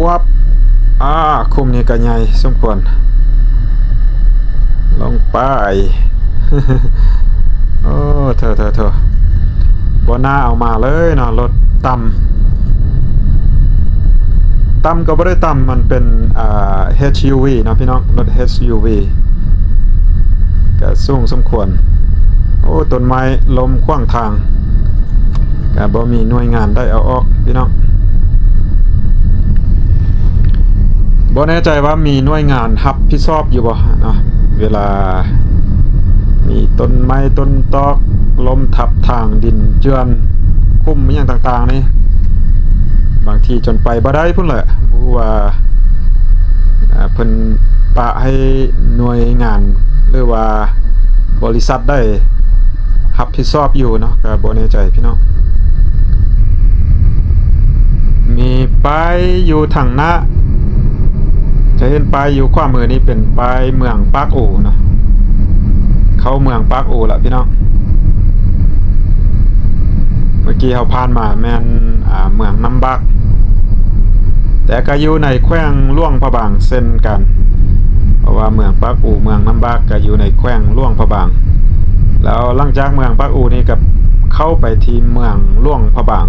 วับคุมนี้ก็ใหญ่สมควรลงไป โอ้เธอบ่น่าเอามาเลยเนาะรถต่ำก็บ่ได้ต่ำมันเป็นHUV เนาะพี่น้องรถ SUV ก็สูงสมควรโอ้ต้นไม้ล้มขวางทางก็บ่มีหน่วยงานได้เอาออกพี่น้องบ่แน่ใจว่ามีหน่วยงานรับผิดชอบอยู่บ่เนาะเวลามีต้นไม้ต้นตอกล้มทับทางดินเจือนคุ้มอย่างต่างๆนี่บางทีจนไปบ่ได้พุ่นแหละเพราะว่าเพิ่นปะให้หน่วยงานหรือว่าบริษัทได้รับผิดชอบอยู่เนาะก็บ่แน่ใจพี่น้องมีป้ายอยู่ทางหน้าจะเห็นป้ายอยู่ขวามือนี้เป็นป้ายเมืองปากอู่เนาะเข้าเมืองปากอู่ละพี่น้องเมื่อกี้เราผ่านมาแม่นเมืองน้ำบักแต่ก็อยู่ในแขวงหลวงพระบางเส้นกันเพราะว่าเมืองปากอู่เมืองน้ำบักก็อยู่ในแขวงหลวงพระบางแล้วหลังจากเมืองปากอู่นี่ก็เข้าไปที่เมืองหลวงพระบาง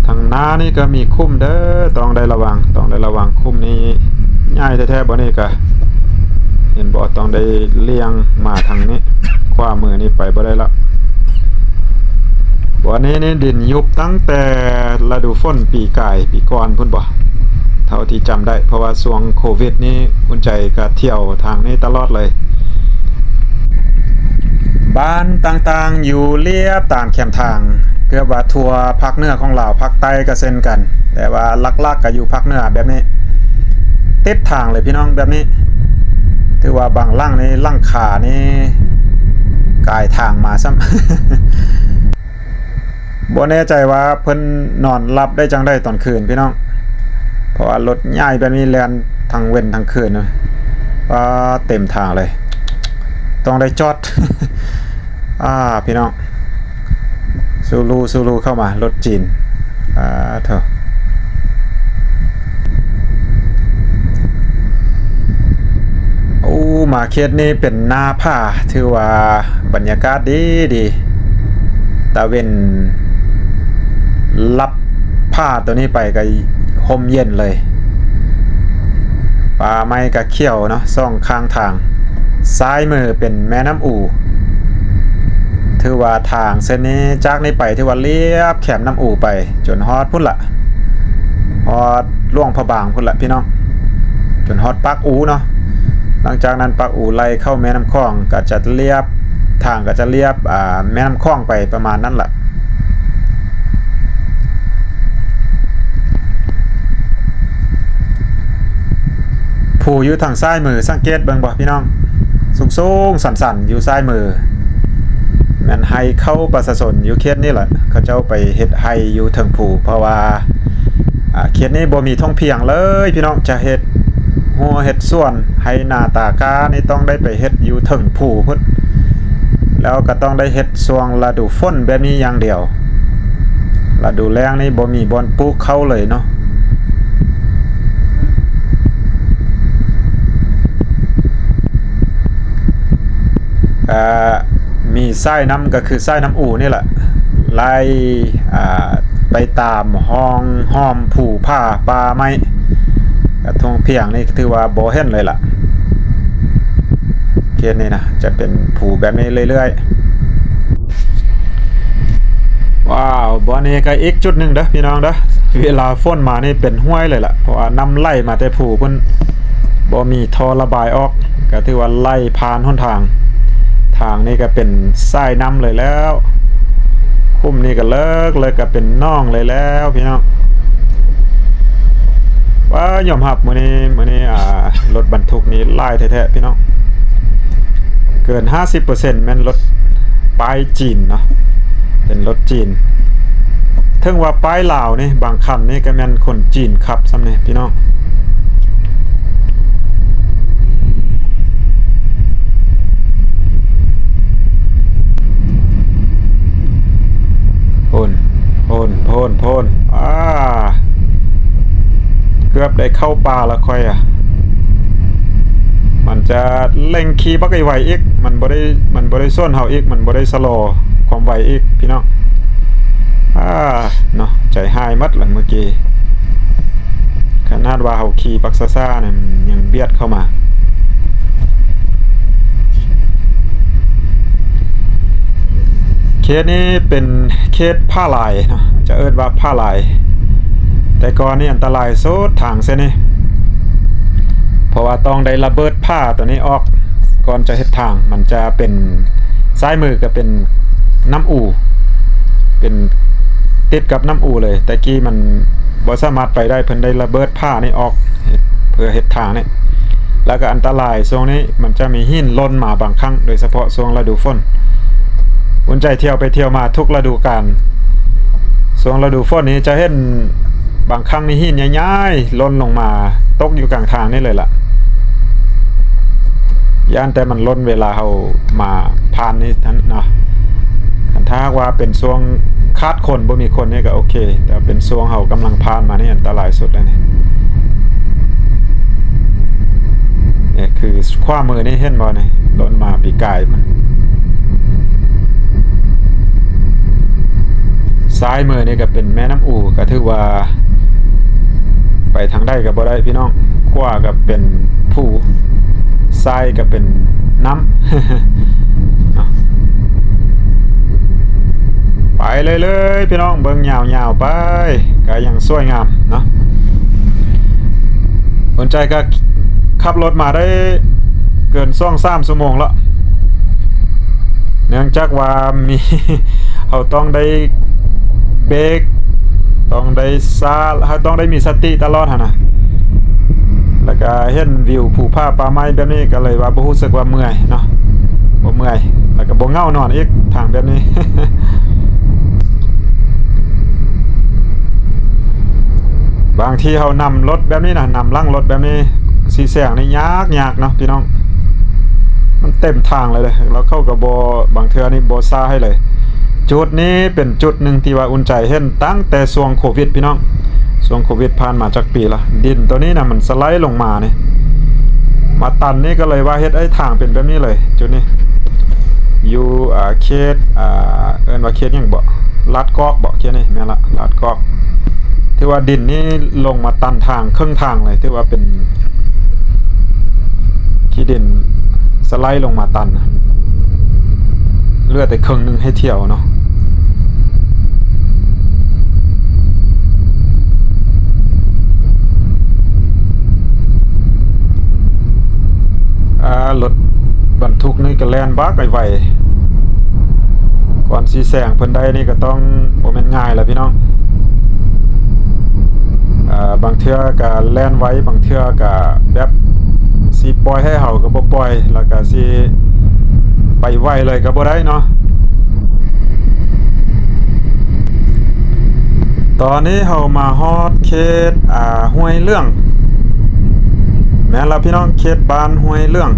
ทางหน้านี่ก็มีคุ้มเด้อต้องได้ระวังคุ้มนี้ง่ายแท้ๆบ่นี่ก็เห็นบ่ต้องได้เลี้ยงมาทางนี้ขวามือนี่ไปบ่ได้ละบ่นี้นี่ดินยุบตั้งแต่ฤดูฝนปีก่อนพุ่นบ่เท่าที่จำได้เพราะว่าช่วงโควิดนี่อุ่นใจก็เที่ยวทางนี้ตลอดเลยบ้านต่างๆอยู่เรียบตามแคมทางเกือบว่าทั่วภาคเหนือของลาวภาคใต้ก็เช่นกันแต่ว่าหลักๆก็อยู่ภาคเหนือแบบนี้ติดทางเลยพี่น้องแบบนี้ถือว่าบางหลังนี่หลังขานี่กายทางมาซ้ำ บ่แน่ใจว่าเพิ่นนอนหลับได้จังได้ตอนคืนพี่น้องเพราะว่ารถใหญ่แบบนี้แล่นทั้งเว้นทั้งคืนก็เต็มทางเลยต้องได้จอด พี่น้องซูรูเข้ามารถจีนเถอะมาเขตนี้เป็นหน้าผาถือว่าบรรยากาศดีตะเวนลับผ้าตัวนี้ไปก็ห่มเย็นเลยป่าไม้ก็เขียวเนาะซ่องข้างทางซ้ายมือเป็นแม่น้ำอู่ถือว่าทางเส้นนี้จากนี้ไปถือว่าเรียบแคมน้ำอู่ไปจนฮอดพุ่นละฮอดหลวงพระบางพุ่นละพี่น้องจนฮอดปากอู่เนาะหลังจากนั้นปากอู่ไล่เข้าแม่น้ำคลองก็จะเรียบทางก็จะเรียบแม่น้ำคลองไปประมาณนั้นแหละผู้อยู่ทางซ้ายมือสังเกตเบิ่งบ่พี่น้องสูงๆสั่นๆอยู่ซ้ายมือแม่นไฮเข้าประชาชนอยู่เขตนี้แหละเขาเจ้าไปเฮ็ดไฮอยู่เทิงผู้เพราะว่าเขตนี้บ่มีท่องเพียงเลยพี่น้องจะเฮ็ดหัวเฮ็ดส่วนไฮนาตากานี่ต้องได้ไปเฮ็ดอยู่เทิงผู้พุ่นแล้วก็ต้องได้เฮ็ดช่วงฤดูฝนแบบนี้อย่างเดียวฤดูแล้งนี่บ่มีบ่อนปลูกเข้าเลยเนาะมีไส้น้ำก็คือไส้น้ำอู่นี่แหละไล่ไปตามห้องห้อมผูผ้าปลาไม้กระทงเพียงนี่ถือว่าโบเห็นเลยล่ะเกณฑ์นี้นะจะเป็นผูแบบนี้เรื่อย ว้าวบ่อนี้ก็อีกจุดหนึ่งเด้อพี่น้องเด้อเวลาฝนมานี่เป็นห้วยเลยล่ะเพราะว่าน้ำไหลมาแต่ผู้เพิ่นบ่มีท่อระบายออกก็ถือว่าไหลผ่านหนทางนี่ก็เป็นสายน้ำเลยแล้วคุ้มนี่ก็เลิกเลยก็เป็นน่องเลยแล้วพี่น้องว่ายอมรับมื้อนี้รถบรรทุกนี่หลายแท้ๆพี่น้องเกิน 50% แม่นรถป้ายจีนเนาะเป็นรถจีนถึงว่าป้ายลาวนี่บางคันนี่ก็แม่นคนจีนขับซ้ำนี่พี่น้องโพนเกือบได้เข้าป่าแล้วค่อยมันจะเร่งขี่บักไวอีกมันบ่ได้ส้นเฮาอีกมันบ่ได้สโลว์ความไวอีกพี่น้องเนาะใจหายมัดหลังเมื่อกี้ขนาดว่าเฮาขี่ปักซ่าๆเนี่ยยังเบียดเข้ามาเคสนี้เป็นเคสผ้าลายเนาะจะเอิ้นว่าผ้าลายแต่ก่อนนี่อันตรายสุดทางเส้นนี้เพราะว่าต้องได้ระเบิดผ้าตัวนี้ออกก่อนจะเฮ็ดทางมันจะเป็นซ้ายมือก็เป็นน้ำอู่เป็นติดกับน้ำอู่เลยแต่กี้มันบ่สามารถไปได้เพิ่นได้ระเบิดผ้านี่ออกเพื่อเฮ็ดทางนี่แล้วก็อันตรายช่วงนี้มันจะมีหินล่นมาบางครั้งโดยเฉพาะช่วงฤดูฝนอุ่นใจเที่ยวมาทุกฤดูกาลช่วงฤดูฝนนี้จะเห็นบางครั้งนี่หินใหญ่ๆล่นลงมาตกอยู่กลางทางนี่เลยล่ะย่านแต่มันล่นเวลาเฮามาผ่านนี่ท่านเนาะถ้าว่าเป็นช่วงคาดคนบ่มีคนนี่ก็โอเคแต่เป็นช่วงเฮากำลังผ่านมานี่อันตรายสุดเลยนี่คือขวามือนี่เห็นบ่นี่ล่นมาปีกายมันซ้ายมือนี่ก็เป็นแม่น้ำอู่ก็ถือว่าไปทางใดก็บ่ได้พี่น้องขวาก็เป็นผู้ซ้ายก็เป็นน้ำ ไปเลยพี่น้องเบิ่งยาวๆไปก็ยังสวยงามเนาะสนใจก็ขับรถมาได้เกิน2-3 ชั่วโมงแล้วเนื่องจากว่ามี เขาต้องได้เบรกต้องได้ต้องได้มีสติตลอดนะแล้วก็เห็นวิวภูผาป่าไม้แบบนี้ก็เลยว่าบ่รู้สึกว่าเมื่อยเนาะบ่เมื่อยแล้วก็บ่เหงานอนอีกทางแบบนี้ บางทีเฮานำรถแบบนี้นะนำลั่งรถแบบนี้สีแสงนี่ยากเนาะพี่น้องมันเต็มทางเลยแล้วเข้ากับบบางเทื่อนี่บ่ซ่าให้เลยจุดนี้เป็นจุดหนึ่งที่ว่าอุ่นใจเห็นตั้งแต่ช่วงโควิดพี่น้องช่วงโควิดผ่านมาจากปีละดินตัวนี้นะมันสไลด์ลงมานี่มาตันนี่ก็เลยว่าเฮ็ดไอ้ทางเป็นแบบนี้เลยจุดนี้อยู่เขตเอิ้นว่าเขตหยังบ่ลาดกอกบ่เขตนี่แม่นละลาดกอกที่ว่าดินนี่ลงมาตันทางครึ่งทางเลยที่ว่าเป็นขี้ดินสไลด์ลงมาตันเหลือแต่ครึ่งนึงให้เที่ยวเนาะรถบรรทุกนี่ก็แล่นบักไวๆก่อนสิแซงเพิ่นได้นี่ก็ต้องบ่แม่นง่ายแหละพี่น้องบางเทื่อก็แล่นไว้บางเทื่อก็แบบสิปล่อยให้เฮาก็บ่ปล่อยแล้วก็สิไปไวเลยก็บ่ได้เนาะตอนนี้เฮามาฮอดเขตห้วยเรื่องแม่นล่ะพี่น้องเขตบ้านห้วยเรื่อง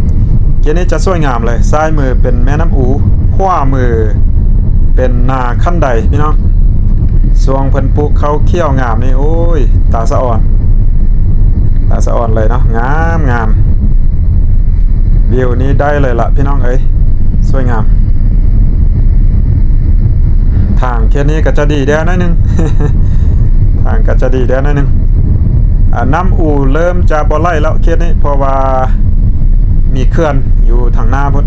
เขตนี้จะสวยงามเลยซ้ายมือเป็นแม่น้ำอูขวามือเป็นนาคันใดพี่น้องสวงเพิ่นปลูกเขาเขี้ยวงามนี่โอ้ยตาสะอ่อนเลยเนาะงามวิวนี้ได้เลยล่ะพี่น้องเอ้ยสวยงามทางเขตนี้ก็จะดีเด้อหน่อยนึง ทางก็จะดีเด้อหน่อยนึงน้ำอู่เริ่มจะบ่ไหลแล้วเขตนี้เพราะว่ามีเขื่อนอยู่ทางหน้าพุ่น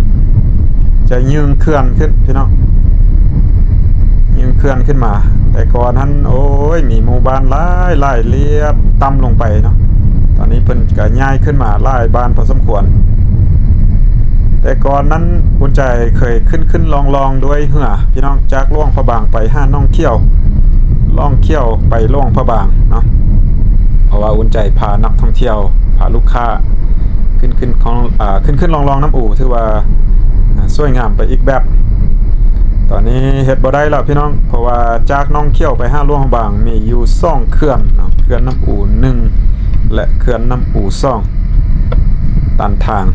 จะยืงเขื่อนขึ้นพี่น้องยื ยึงเขื่อนขึ้นมาแต่ก่อนนั้นโอ้ยมีหมู่บ้านหลายเรียบต่ำลงไปเนาะตอนนี้เพิ่นก็ย้ายขึ้นมาหลายบ้านพอสมควรแต่ก่อนนั้นอุ่นใจเคยขึ้นลองด้วยเหือพี่น้องจากล่วงพระบางไปห้าน้องเขี้ยวล่องเขี้ยวไปล่วงพระบางเนาะเพราะว่าอุ่นใจพานักท่องเที่ยวพาลูกค้าขึ้นลองน้ำอู่ถือว่าสวยงามไปอีกแบบตอนนี้เฮ็ดบ่ได้แล้วพี่น้องเพราะว่าจากน้องเขี้ยวไปห้าล่วงพระบางมีอยู่2เขื่อนเนาะเขื่อนน้ำอู่1และเขื่อนน้ำอู่2ตันทาง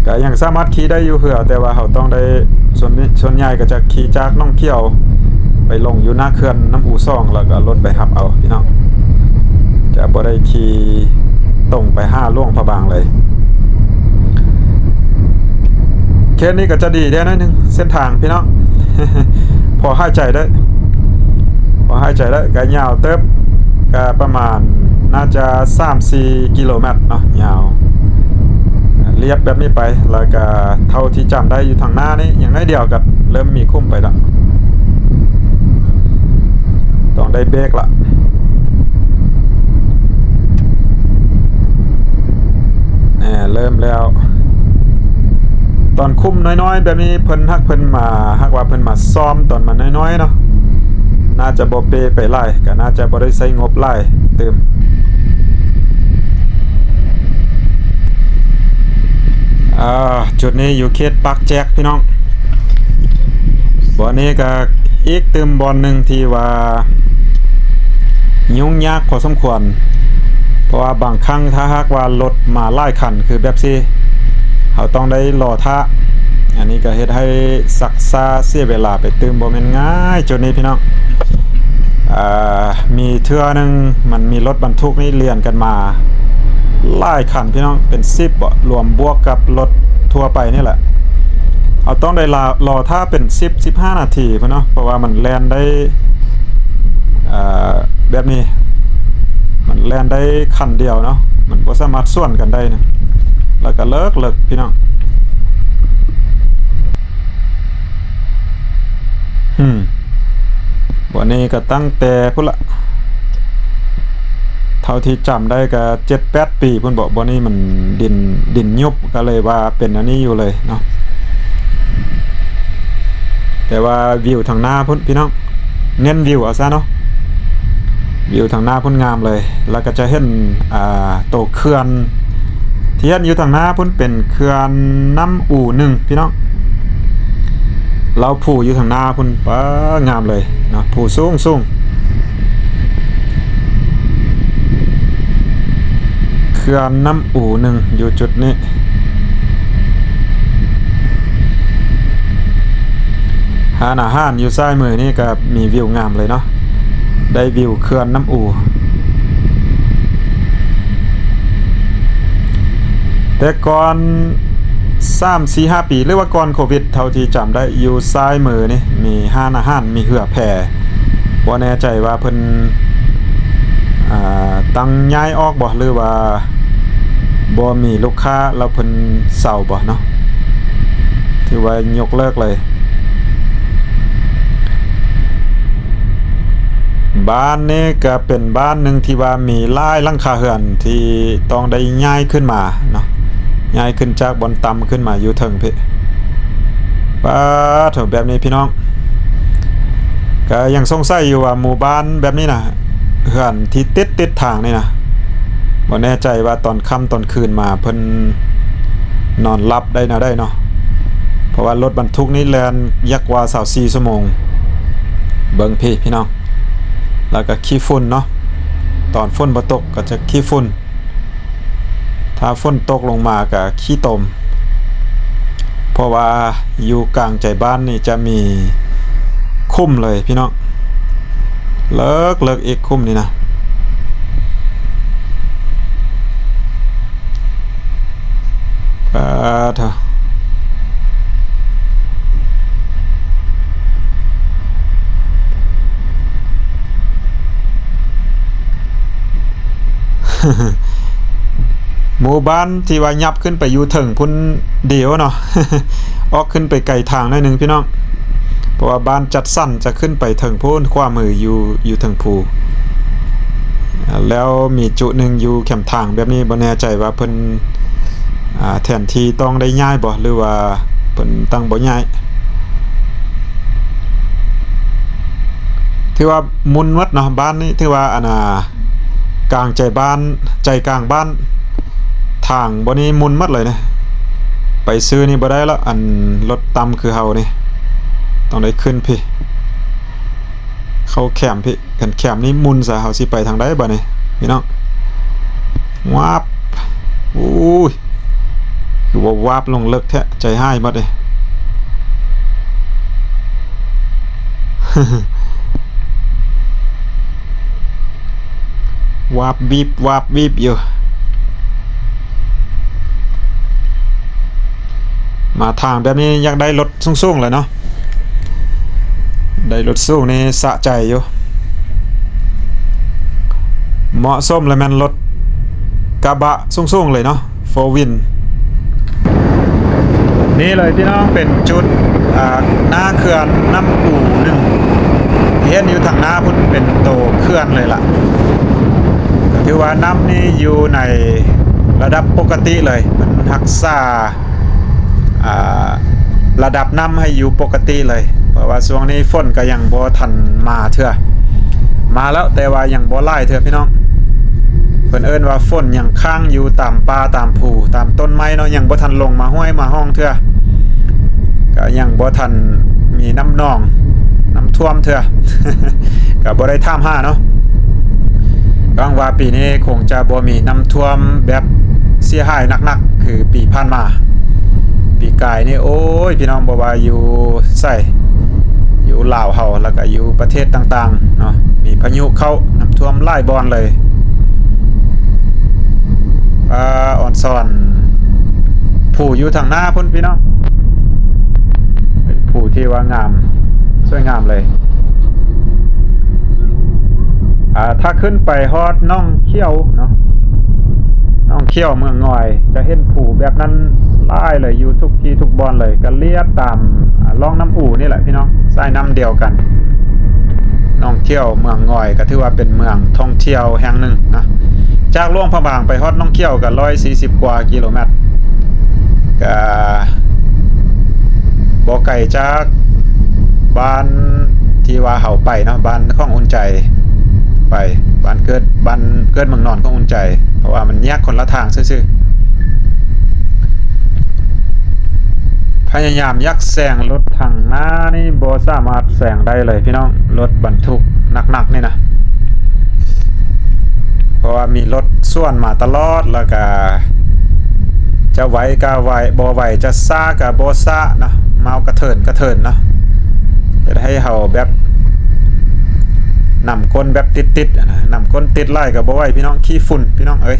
ก็ยังสามารถขี่ได้อยู่เหือแต่ว่าเขาต้องได้ส่วนใหญ่ก็จะขี่จากน้องเขี้ยวไปลงอยู่หน้าเขื่อนน้ำอู่ซ่องแล้วก็รถไปหับเอาพี่น้องจะบ่ได้ขี่ตรงไป5ล่วงพระบางเลยเคสนี้ก็จะดีได้หน่อยนึงเส้นทางพี่น้อง พอหายใจได้ก็ยาวเติบก็ประมาณน่าจะ 3-4 กิโลเมตรเนาะยาวเรียบแบบนี้ไปแล้วก็เท่าที่จำได้อยู่ทางหน้านี้อย่างน้อยเดียวกับเริ่มมีคุ้มไปแล้วต้องได้เบรกละเริ่มแล้วตอนคุ้มน้อยๆแบบนี้เพิ่นว่าเพิ่นมาซ้อมตอนมันน้อยๆเนาะน่าจะบ่เปไปไล่ก็น่าจะบ่ได้ใช้งบไล่เติมจุดนี้อยู่เขตปากแจกพี่น้องบ่อนี้ก็อีกเติมบ่อนหนึ่งที่ว่ายุ่งยากพอสมควรเพราะว่าบางครั้งถ้าหากว่ารถมาหลายคันคือแบบซี่เขาต้องได้รอท่าอันนี้ก็เฮ็ดให้ซักซ่าเสียเวลาไปเติมบ่แม่นง่ายจุดนี้พี่น้องมีเทื่อนึงมันมีรถบรรทุกนี่เลียนกันมาหลายคันพี่น้องเป็น10บ่รวมบวกกับรถทั่วไปนี่แหละเอาต้องได้รอท่าเป็น10-15 นาทีพี่เนาะเพราะว่ามันแล่นได้แบบนี้มันแล่นได้คันเดียวเนาะมันบ่สามารถส่วนกันได้นะแล้วก็เลิกพี่น้องวันนี้ก็ตั้งแต่พุ่นละเท่าที่จำได้ก็ 7-8 ปีพุ่นบอกบ่นี้มันดินยุบก็เลยว่าเป็นอันนี้อยู่เลยเนาะแต่ว่าวิวทางหน้าพุ่นพี่น้องเน้นวิวเอาซะเนาะวิวทางหน้าพุ่นงามเลยแล้วก็จะเห็นโตเขื่อนที่เห็นอยู่ทางหน้าพุ่นเป็นเขื่อนน้ำอู่1พี่น้องเราผู้อยู่ทางหน้าพุ่นป้างามเลยเนาะผู้สูงเขื่อนน้ำอู่1อยู่จุดนี้หาอาหารอยู่ซ้ายมือนี่ก็มีวิวงามเลยเนาะได้วิวเขื่อนน้ำอู่แต่ก่อน 3-4-5 ปีหรือว่าก่อนโควิดเท่าที่จำได้อยู่ซ้ายมือนี่มีห้านอาหารมีเหือแผ่บ่แน่ใจว่าเพิ่นตั้งย้ายออกบ่หรือว่าบ่มีลูกค้าแล้วเพิ่นเซาบ่เนาะถือว่ายกเลิกเลยบ้านนี้ก็เป็นบ้านหนึ่งที่ว่ามีหลายหลังคาเรือนที่ต้องได้ย้ายขึ้นมาเนาะย้ายขึ้นจากบนต่ำขึ้นมาอยู่เทิงพี่ป้าเถอะแบบนี้พี่น้องก็ยังสงสัยอยู่ว่าหมู่บ้านแบบนี้นะเรือนที่ติดทางนี่นะบ่แน่ใจว่าตอนค่ำตอนคืนมาเพิ่นนอนรับได้นะได้เนาะเพราะว่ารถบรรทุกนี่แล่นยักกว่า24 ชั่วโมงเบิ่งพี่น้องแล้วก็ขี้ฝุ่นเนาะตอนฝนบ่ตกก็จะขี้ฝุ่นถ้าฝนตกลงมาก็ขี้ตมเพราะว่าอยู่กลางใจบ้านนี่จะมีคุ้มเลยพี่น้องเลิกอีกคุ้มนี่นะเถอะ ม หมู่บ้านที่ว่ายับขึ้นไปอยู่ถึงพุ่นเดียวเนาะ ออกขึ้นไปไกลทางหน่อยนึงพี่น้องเพราะว่าบ้านจัดสั้นจะขึ้นไปถึงพุ่นขวามืออยู่ถึงภูแล้วมีจุหนึ่งอยู่แคมทางแบบนี้บ่แน่ใจว่าเพิ่นแทนที่ต้องได้ย้ายบ่หรือว่าเพิ่นตั้งบ่ย้ายถือว่ามุนวัดเนาะบ้านนี้ถือว่ากลางใจบ้านใจกลางบ้านทางบ่นี้มุนมัดเลยนะไปซื้อนี่บ่ได้แล้วอันรถต่ำคือเฮานี่ต้องได้ขึ้นพี่เข้าแคมพี่กันแคมนี้มุนซะเฮาสิไปทางใดบ่นี่พี่น้องวาบอู้ยคือว่าวาบลงเลิกแท้ใจหายหมดเลยวาบบีบอยู่มาทางแบบนี้อยากได้รถสูงๆเลยเนาะได้รถสูงนี่สะใจอยู่เหมาะสมเลยแม่นรถกระบะสูงๆเลยเนาะ4 วินนี่เลยพี่น้องเป็นจุดหน้าเขื่อนน้ำอู่หนึ่งเห็นอยู่ทางหน้าพุ่นเป็นโตเขื่อนเลยล่ะถือว่าน้ำนี่อยู่ในระดับปกติเลยมันรักษาระดับน้ำให้อยู่ปกติเลยเพราะว่าช่วงนี้ฝนก็ยังบ่ทันมาเถื่อมาแล้วแต่ว่ายังบ่หลายเถื่อพี่น้องเพิ่นเอิ้นว่าฝนยังค้างอยู่ตามป่าตามภูตามต้นไม้เนาะยังบ่ทันลงมาห้วยมาห้องเถื่อก็ยังบ่ทันมีน้ำนองน้ำท่วมเถื่อ ก็บ่ได้ท่ามหาเนาะหวังว่าปีนี้คงจะบ่มีน้ำท่วมแบบเสียหายหนักๆคือปีผ่านมาปีกายนี่โอ้ยพี่น้องบ่ว่าอยู่อยู่ลาวเฮาแล้วก็อยู่ประเทศต่างๆเนาะมีพายุเข้าน้ำท่วมหลายบ่อนเลยอ่อนซ่อนผู้อยู่ทางหน้าพุ่นพี่น้องเป็นผู้ที่ว่างามสวยงามเลยถ้าขึ้นไปฮอดน้องเขี้ยวเนาะน้องเขี้ยวเมืองงอยจะเห็นผู้แบบนั้นหลายเลยอยู่ทุกที่ทุกบอนเลยก็เลียบตามล่องน้ำอู่นี่แหละพี่น้องสายน้ำเดียวกันน้องเขี้ยวเมืองงอยก็ถือว่าเป็นเมืองท่องเที่ยวแห่งหนึ่งนะจากหลวงพระบางไปฮอดน้องเขี้ยวก็140กว่ากิโลเมตรก็บ่ไกลจากบ้านที่ว่าเฮาไปเนาะบ้านของอุ่นใจไปบ้านเกิดเมืองนอนของอุ่นใจเพราะว่ามันแยกคนละทางซื่อๆพยายามยักแซงรถทางหน้านี่บ่สามารถแซงได้เลยพี่น้องรถบรรทุกหนักๆนี่นะเพราะว่ามีรถส่วนมาตลอดแล้วก็จะไหวก็ไหวบ่ไหวจะซ่าก็บ่ซ่านะเมากระเถินเนาะจะให้เฮาแบบนำก้นแบบติดๆนะนำก้นติดไล่กับบ่ไหวพี่น้องขี้ฝุ่นพี่น้องเอ้ย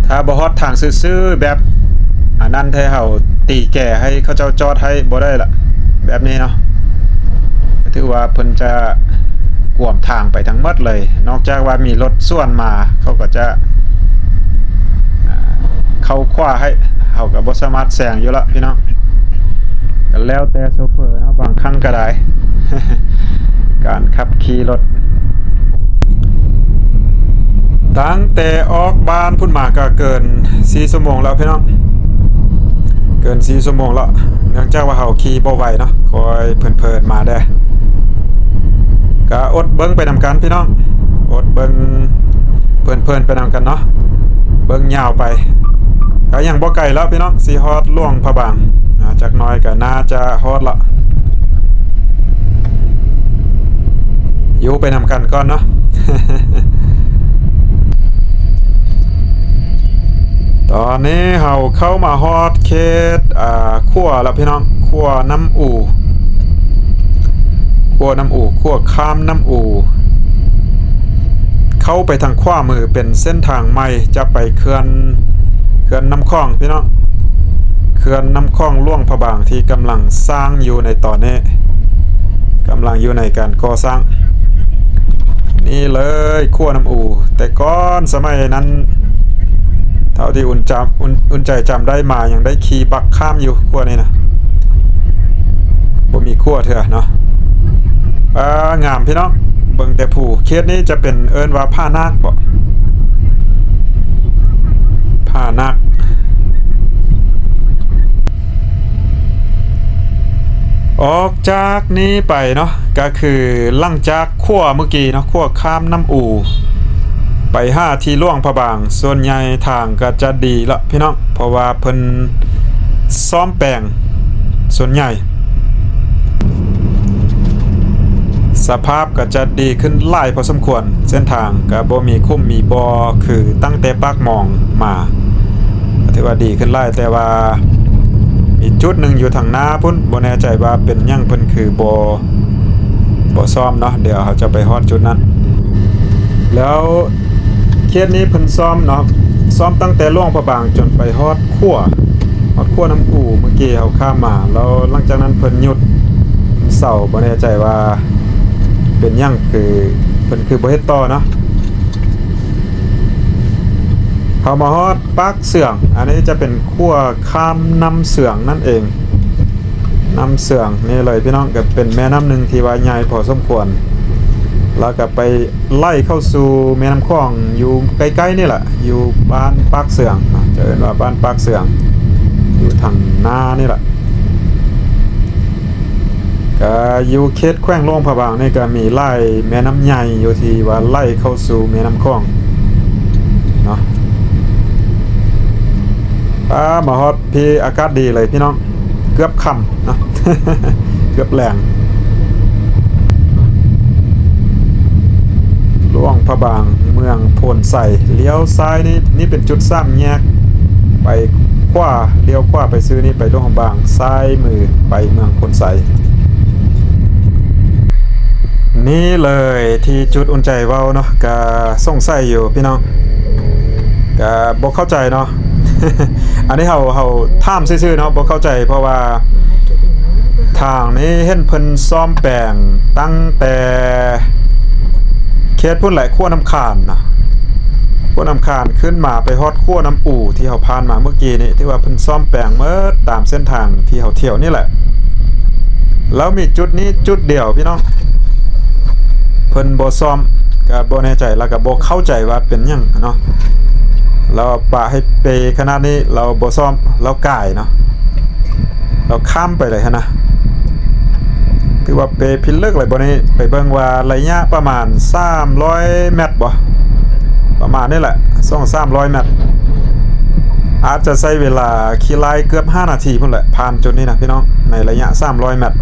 ถ้าบ่ฮอดทางซื่อๆแบบอันนั้นให้เฮาตีแก่ให้เขาเจ้าจอดให้บ่ได้ล่ะแบบนี้เนาะถือว่าเพิ่นจะกวมทางไปทั้งหมดเลยนอกจากว่ามีรถส่วนมาเขาก็จะเข้าขวาให้เขาก็บ่สามารถแซงอยู่ละพี่น้องก็แล้วแต่โชเฟอร์เนาะบางครั้งก็ได้ การขับขี่รถตั้งแต่ออกบ้านพุ่นมาก็เกิน4 ชั่วโมงแล้วพี่น้องเกิน4 ชั่วโมงแล้วเนื่องจากว่าเฮาขี่บ่ไหวเนาะคอยเพลินๆมาได้ก็อดเบิ้งไปนำกันพี่น้องอดเบิ้งเพลินไปนำกันเนาะเบิ้งยาวไปก็ยังบ่ไกลแล้วพี่น้องสีฮอดล่วงพระบางจากน้อยก็น่าจะฮอดละอยู่ไปนำกันก่อนเนาะ ตอนนี้เฮาเข้ามาฮอดเขตขั้วแล้วพี่น้องขั้วน้ำอู่ขั้วข้ามน้ำอู่เข้าไปทางขวามือเป็นเส้นทางใหม่จะไปเขื่อนน้ำคลองพี่น้อง เขื่อนน้ำคลองหลวงพระบางที่กำลังสร้างอยู่ในตอนนี้กำลังอยู่ในการก่อสร้างนี่เลยขั้วน้ำอูแต่ก่อนสมัยนั้นเท่าที่อุ่นใจจำได้มายังได้ขี่บักข้ามอยู่ขั้วนี้นะบ่มีขั้วเถอะเนาะงามพี่น้องเบิ่งแต่ผู้เคสนี้จะเป็นเอิ้นว่าผ้านาคบ่ผ้านาคออกจากนี้ไปเนาะก็คือหลังจากขั้วเมื่อกี้เนาะขั้วข้ามน้ำอูไป5ที่หลวงพระบางส่วนใหญ่ทางก็จะดีละพี่น้องเพราะว่าเพิ่นซ่อมแปลงส่วนใหญ่สภาพก็จะดีขึ้นหลายพอสมควรเส้นทางก็บ่มีคุ้มมีบอคือตั้งแต่ปากหม่องมาถือว่าดีขึ้นหลายแต่ว่าอีกจุดหนึ่งอยู่ทางหน้าพุ่นบ่แน่ใจว่าเป็นหยังเพิ่นคือบ่ซ่อมเนาะเดี๋ยวเขาจะไปฮอดจุดนั้นแล้วเคสนี้เพิ่นซ่อมเนาะซ่อมตั้งแต่หลวงพระบางจนไปฮอดขั้วน้ำอูเมื่อกี้เขาข้ามมาแล้วหลังจากนั้นเพิ่นหยุดเสาบ่แน่ใจว่าเป็นหยังคือเพิ่นคือบ่เฮ็ดต่อเนาะเขามาฮอดปากเสื่องอันนี้จะเป็นขั้วข้ามน้ำเสื่องนั่นเองน้ำเสื่องนี่เลยพี่น้องก็เป็นแม่น้ำหนึ่งที่ว่าใหญ่พอสมควรแล้วก็ไปไล่เข้าสู่แม่น้ำคลองอยู่ใกล้ๆนี่แหละอยู่บ้านปากเสื่องจะเรียกว่าบ้านปากเสื่องอยู่ทางหน้านี่แหละก็อยู่เขตแขวงหลวงพระบางนี่ก็มีไล่แม่น้ำใหญ่อยู่ที่ว่าไล่เข้าสู่แม่น้ำคลองเนาะมาฮอดพี่อากาศดีเลยพี่น้องเกือบค่ำเนาะ เกือบแรงหลวงพระบางเมืองโพนใส่เลี้ยวซ้ายนี่เป็นจุดสามแยกไปขวาเลี้ยวขวาไปซื้อนี่ไปหลวงพระบางซ้ายมือไปเมืองโพนใส่นี่เลยที่จุดอุ่นใจเว้าเนาะก็สงสัยอยู่พี่น้องก็บ่เข้าใจเนาะ อันนี้เฮาถามซื่อๆเนาะบ่เข้าใจเพราะว่าทางนี้เห็นเพิ่นซ่อมแปลงตั้งแต่เขตพุ่นไหลขั้วน้ำคานนะขั้วน้ำคานขึ้นมาไปฮอดขั้วน้ำอู่ที่เฮาผ่านมาเมื่อกี้นี่ที่ว่าเพิ่นซ่อมแปลงเมื่อตามเส้นทางที่เฮาเที่ยวนี่แหละแล้วมีจุดนี้จุดเดียวพี่น้องเพิ่นบ่ซ่อมก็บ่แน่ใจแล้วก็บ่เข้าใจว่าเป็นหยังเนาะเราปะให้เปขนาดนี้เราบ่ซ่อมเราก่ายเนาะเราข้ามไปเลยนะถือว่าเปพิลึกเลยบ่นี้ไปเบิ่งว่าระยะประมาณ300เมตรบ่ประมาณนี้แหละ2-300เมตรอาจจะใช้เวลาขี่ไล่เกือบ5นาทีพุ่นแหละผ่านจุดนี้นะพี่น้องในระยะ300เมตร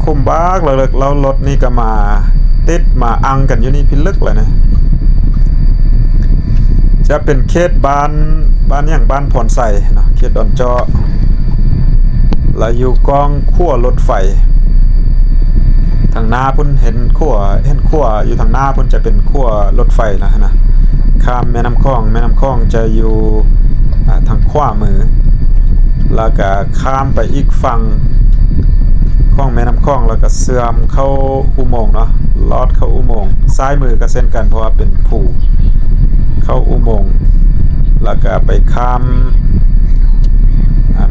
คุ้มบักเลยแล้วรถนี่ก็มาติดมาอังกันอยู่นี่พิลึกเลยนะจะเป็นเขตบ้านอย่างบ้านพรใส่เนาะเขตดอนจอแล้วอยู่กองขั้วรถไฟทางหน้าพุ่นเห็นขั้วอยู่ทางหน้าพุ่นจะเป็นขั้วรถไฟนะข้ามแม่น้ำคลองจะอยู่ทางขวามือแล้วก็ข้ามไปอีกฝั่งของแม่น้ำคลองแล้วก็เสื่อมเข้าอุโมงค์เนาะลอดเข้าอุโมงค์ซ้ายมือก็เส้นกันเพราะว่าเป็นผู้เข้าอุโมงค์แล้วก็ไปข้าม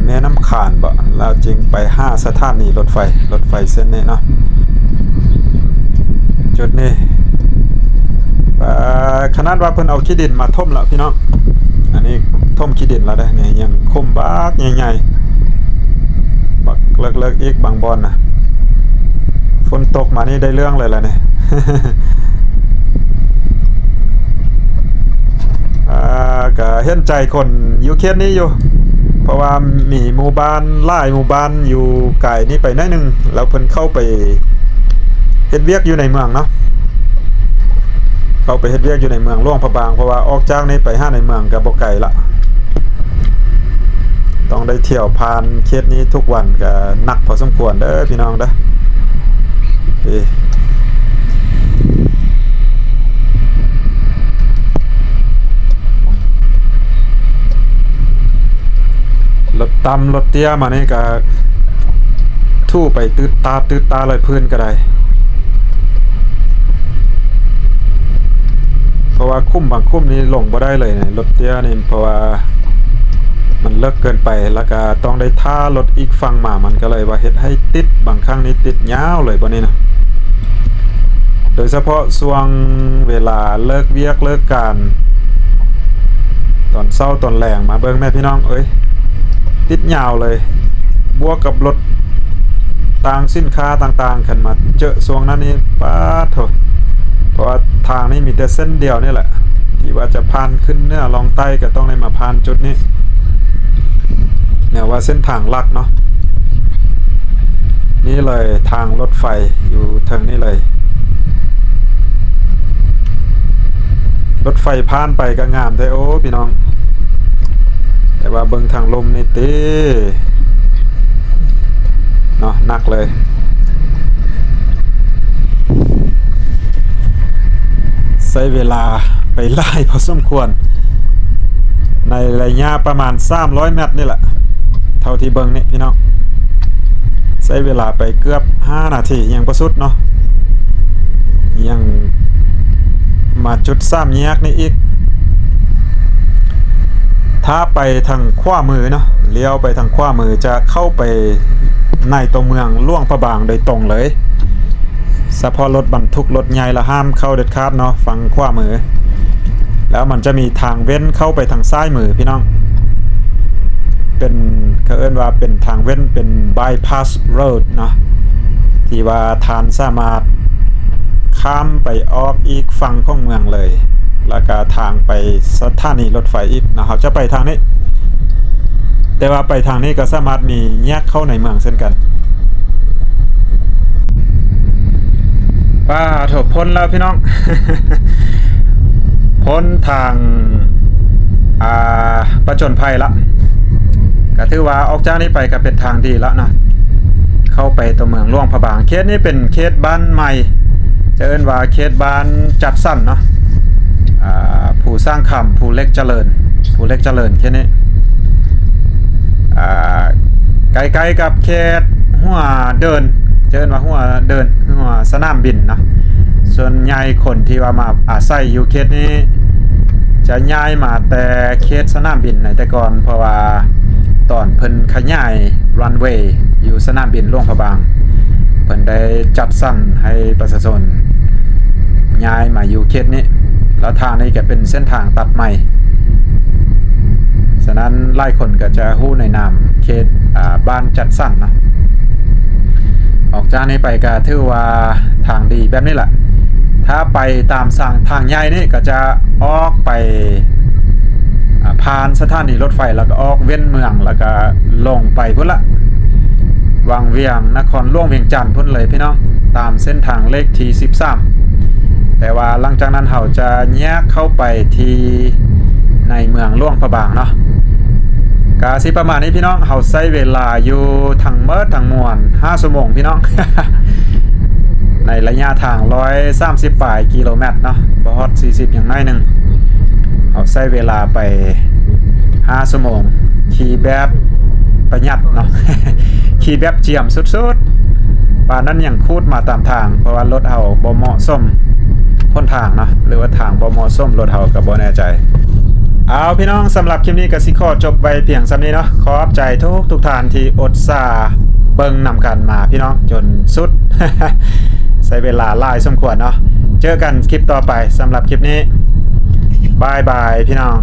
แม่น้ำคานบ่แล้วจึงไป5สถานีรถไฟเส้นนี้เนาะจุดนี้ขนาดว่าเพิ่นเอาขี้ดินมาท่มแล้วพี่น้องอันนี้ท่มขี้ดินแล้วได้เนี่ยยังคมบักใหญ่ๆบักเลิกอีกบางบอนนะฝนตกมานี่ได้เรื่องเลยล่ะเนี่ย ก็เห็นใจคนอยู่เขตนี้อยู่เพราะว่ามีหมู่บ้านหลายหมู่บ้านอยู่ไกลนี่ไปหน่อยนึงแล้วเพิ่นเข้าไปเฮ็ดเวียกอยู่ในเมืองเนาะเข้าไปเฮ็ดเวียกอยู่ในเมืองหลวงพระบางเพราะว่าออกจากนี้ไปหาในเมืองก็บ่ไกลละต้องได้เที่ยวผ่านเขตนี้ทุกวันก็หนักพอสมควรเด้อพี่น้องเด้อ ถต่ำรถเตี้ยมานี่ก็ทู่ไปตืดตาเลยพื้นก็ได้เพราะว่าคุ้มบางคุ้มนี้ลงบ่ได้เลยเนี่ยรถเตี้ยนี่เพราะว่ามันเลิกเกินไปแล้วก็ต้องได้ท่ารถอีกฝั่งมามันก็เลยว่าเฮ็ดให้ติดบางครั้งนี้ติดยาวเลยบ่นี้นะโดยเฉพาะช่วงเวลาเลิกเวียกเลิกการตอนเช้าตอนแรงมาเบิ่งแม่พี่น้องเอ้ยติดยาวเลยบวกกับรถต่างสินค้าต่างๆขึ้นมาเจอช่วงนั้นนี่ป้าโถเพราะว่าทางนี้มีแต่เส้นเดียวนี่แหละที่ว่าจะผ่านขึ้นเหนือลงใต้ก็ต้องได้มาผ่านจุดนี้เนี่ยว่าเส้นทางลักเนาะนี่เลยทางรถไฟอยู่ทางนี้เลยรถไฟผ่านไปก็งามแท้โอ้พี่น้องแต่ว่าเบิ่งทางลมนี่ติเนาะหนักเลยใช้เวลาไปไล่พอสมควรในระยะประมาณ300เมตรนี่แหละเท่าที่เบิ่งนี่พี่น้องใช้เวลาไปเกือบ5นาทียังบ่สุดเนาะยังมาจุด3แยกนี่อีกถ้าไปทางขวามือเนาะเลี้ยวไปทางขวามือจะเข้าไปในตัวเมืองหลวงพระบางโดยตรงเลยเฉพาะรถบรรทุกรถใหญ่ละห้ามเข้าเด็ดขาดเนาะฝั่งขวามือแล้วมันจะมีทางเว้นเข้าไปทางซ้ายมือพี่น้องเป็นเขาเอิ้นว่าเป็นทางเว้นเป็น bypass road เนาะที่ว่าทานสามารถข้ามไปออกอีกฝั่งของเมืองเลยแล้วก็ทางไปสถานีรถไฟอีกนะครับจะไปทางนี้แต่ว่าไปทางนี้ก็สามารถมีแยกเข้าในเมืองเช่นกันป้าถบพ้นแล้วพี่น้อง พ้นทางประจนภัยละก็ถือว่าออกจากนี้ไปก็เป็นทางดีละนะเข้าไปตัวเมืองหลวงพระบางเขตนี้เป็นเขตบ้านใหม่จะเอิ้นว่าเขตบ้านจัดสรรเนาะผู้สร้างคำผู้เล็กเจริญแค่นี้ใกล้ๆกับเขตหัวเดินเอิ้นว่าหัวเดินหัวสนามบินเนาะส่วนใหญ่คนที่ว่ามาอาศัยอยู่เขตนี้จะย้ายมาแต่เขตสนามบินในแต่ก่อนเพราะว่าตอนเพิ่นขยายรันเวย์อยู่สนามบินหลวงพระบางเพิ่นได้จัดสรรให้ประชาชนย้ายมาอยู่เขตนี้แล้วทางนี้ก็เป็นเส้นทางตัดใหม่ฉะนั้นหลายคนก็จะฮู้ในนามเขตบ้านจัดสรรนะออกจากนี้ไปก็ถือว่าทางดีแบบนี้แหละถ้าไปตามทางใหญ่นี่ก็จะออกไปผ่านสถานีรถไฟแล้วก็ออกเว้นเมืองแล้วก็ลงไปพุ่นละวังเวียงนครหลวงเวียงจันทน์พุ่นเลยพี่น้องตามเส้นทางเลขที่13แต่ว่าหลังจากนั้นเราจะแยกเข้าไปที่ในเมืองหลวงพระบางเนาะกาสิประมาณนี้พี่น้องเราใช้เวลาอยู่ทั้งเมิดทั้งมวล5ชั่วโมงพี่น้อง ในระยะทาง130ปลายกิโลเมตรเนาะบ่ฮอด40อย่างน้อยนึงเราใช้เวลาไป5ชั่วโมงขี่แบบประหยัดเนาะ ขี่แบบเจียมสุดๆป่านนั้นยังคูดมาตามทางเพราะว่ารถเราบ่เหมาะสมพ้นทางเนาะหรือว่าทางบ่เหมาะสมรถเราก็บ่แน่ใจเอาพี่น้องสำหรับคลิปนี้ก็สิขอจบไว้เพียงส่ำนี้เนาะขอบใจทุกท่านที่อดซาเบิ่งนำกันมาพี่น้องจนสุด ใช้เวลาหลายสมควรเนาะเจอกันคลิปต่อไปสำหรับคลิปนี้บายบายพี่น้อง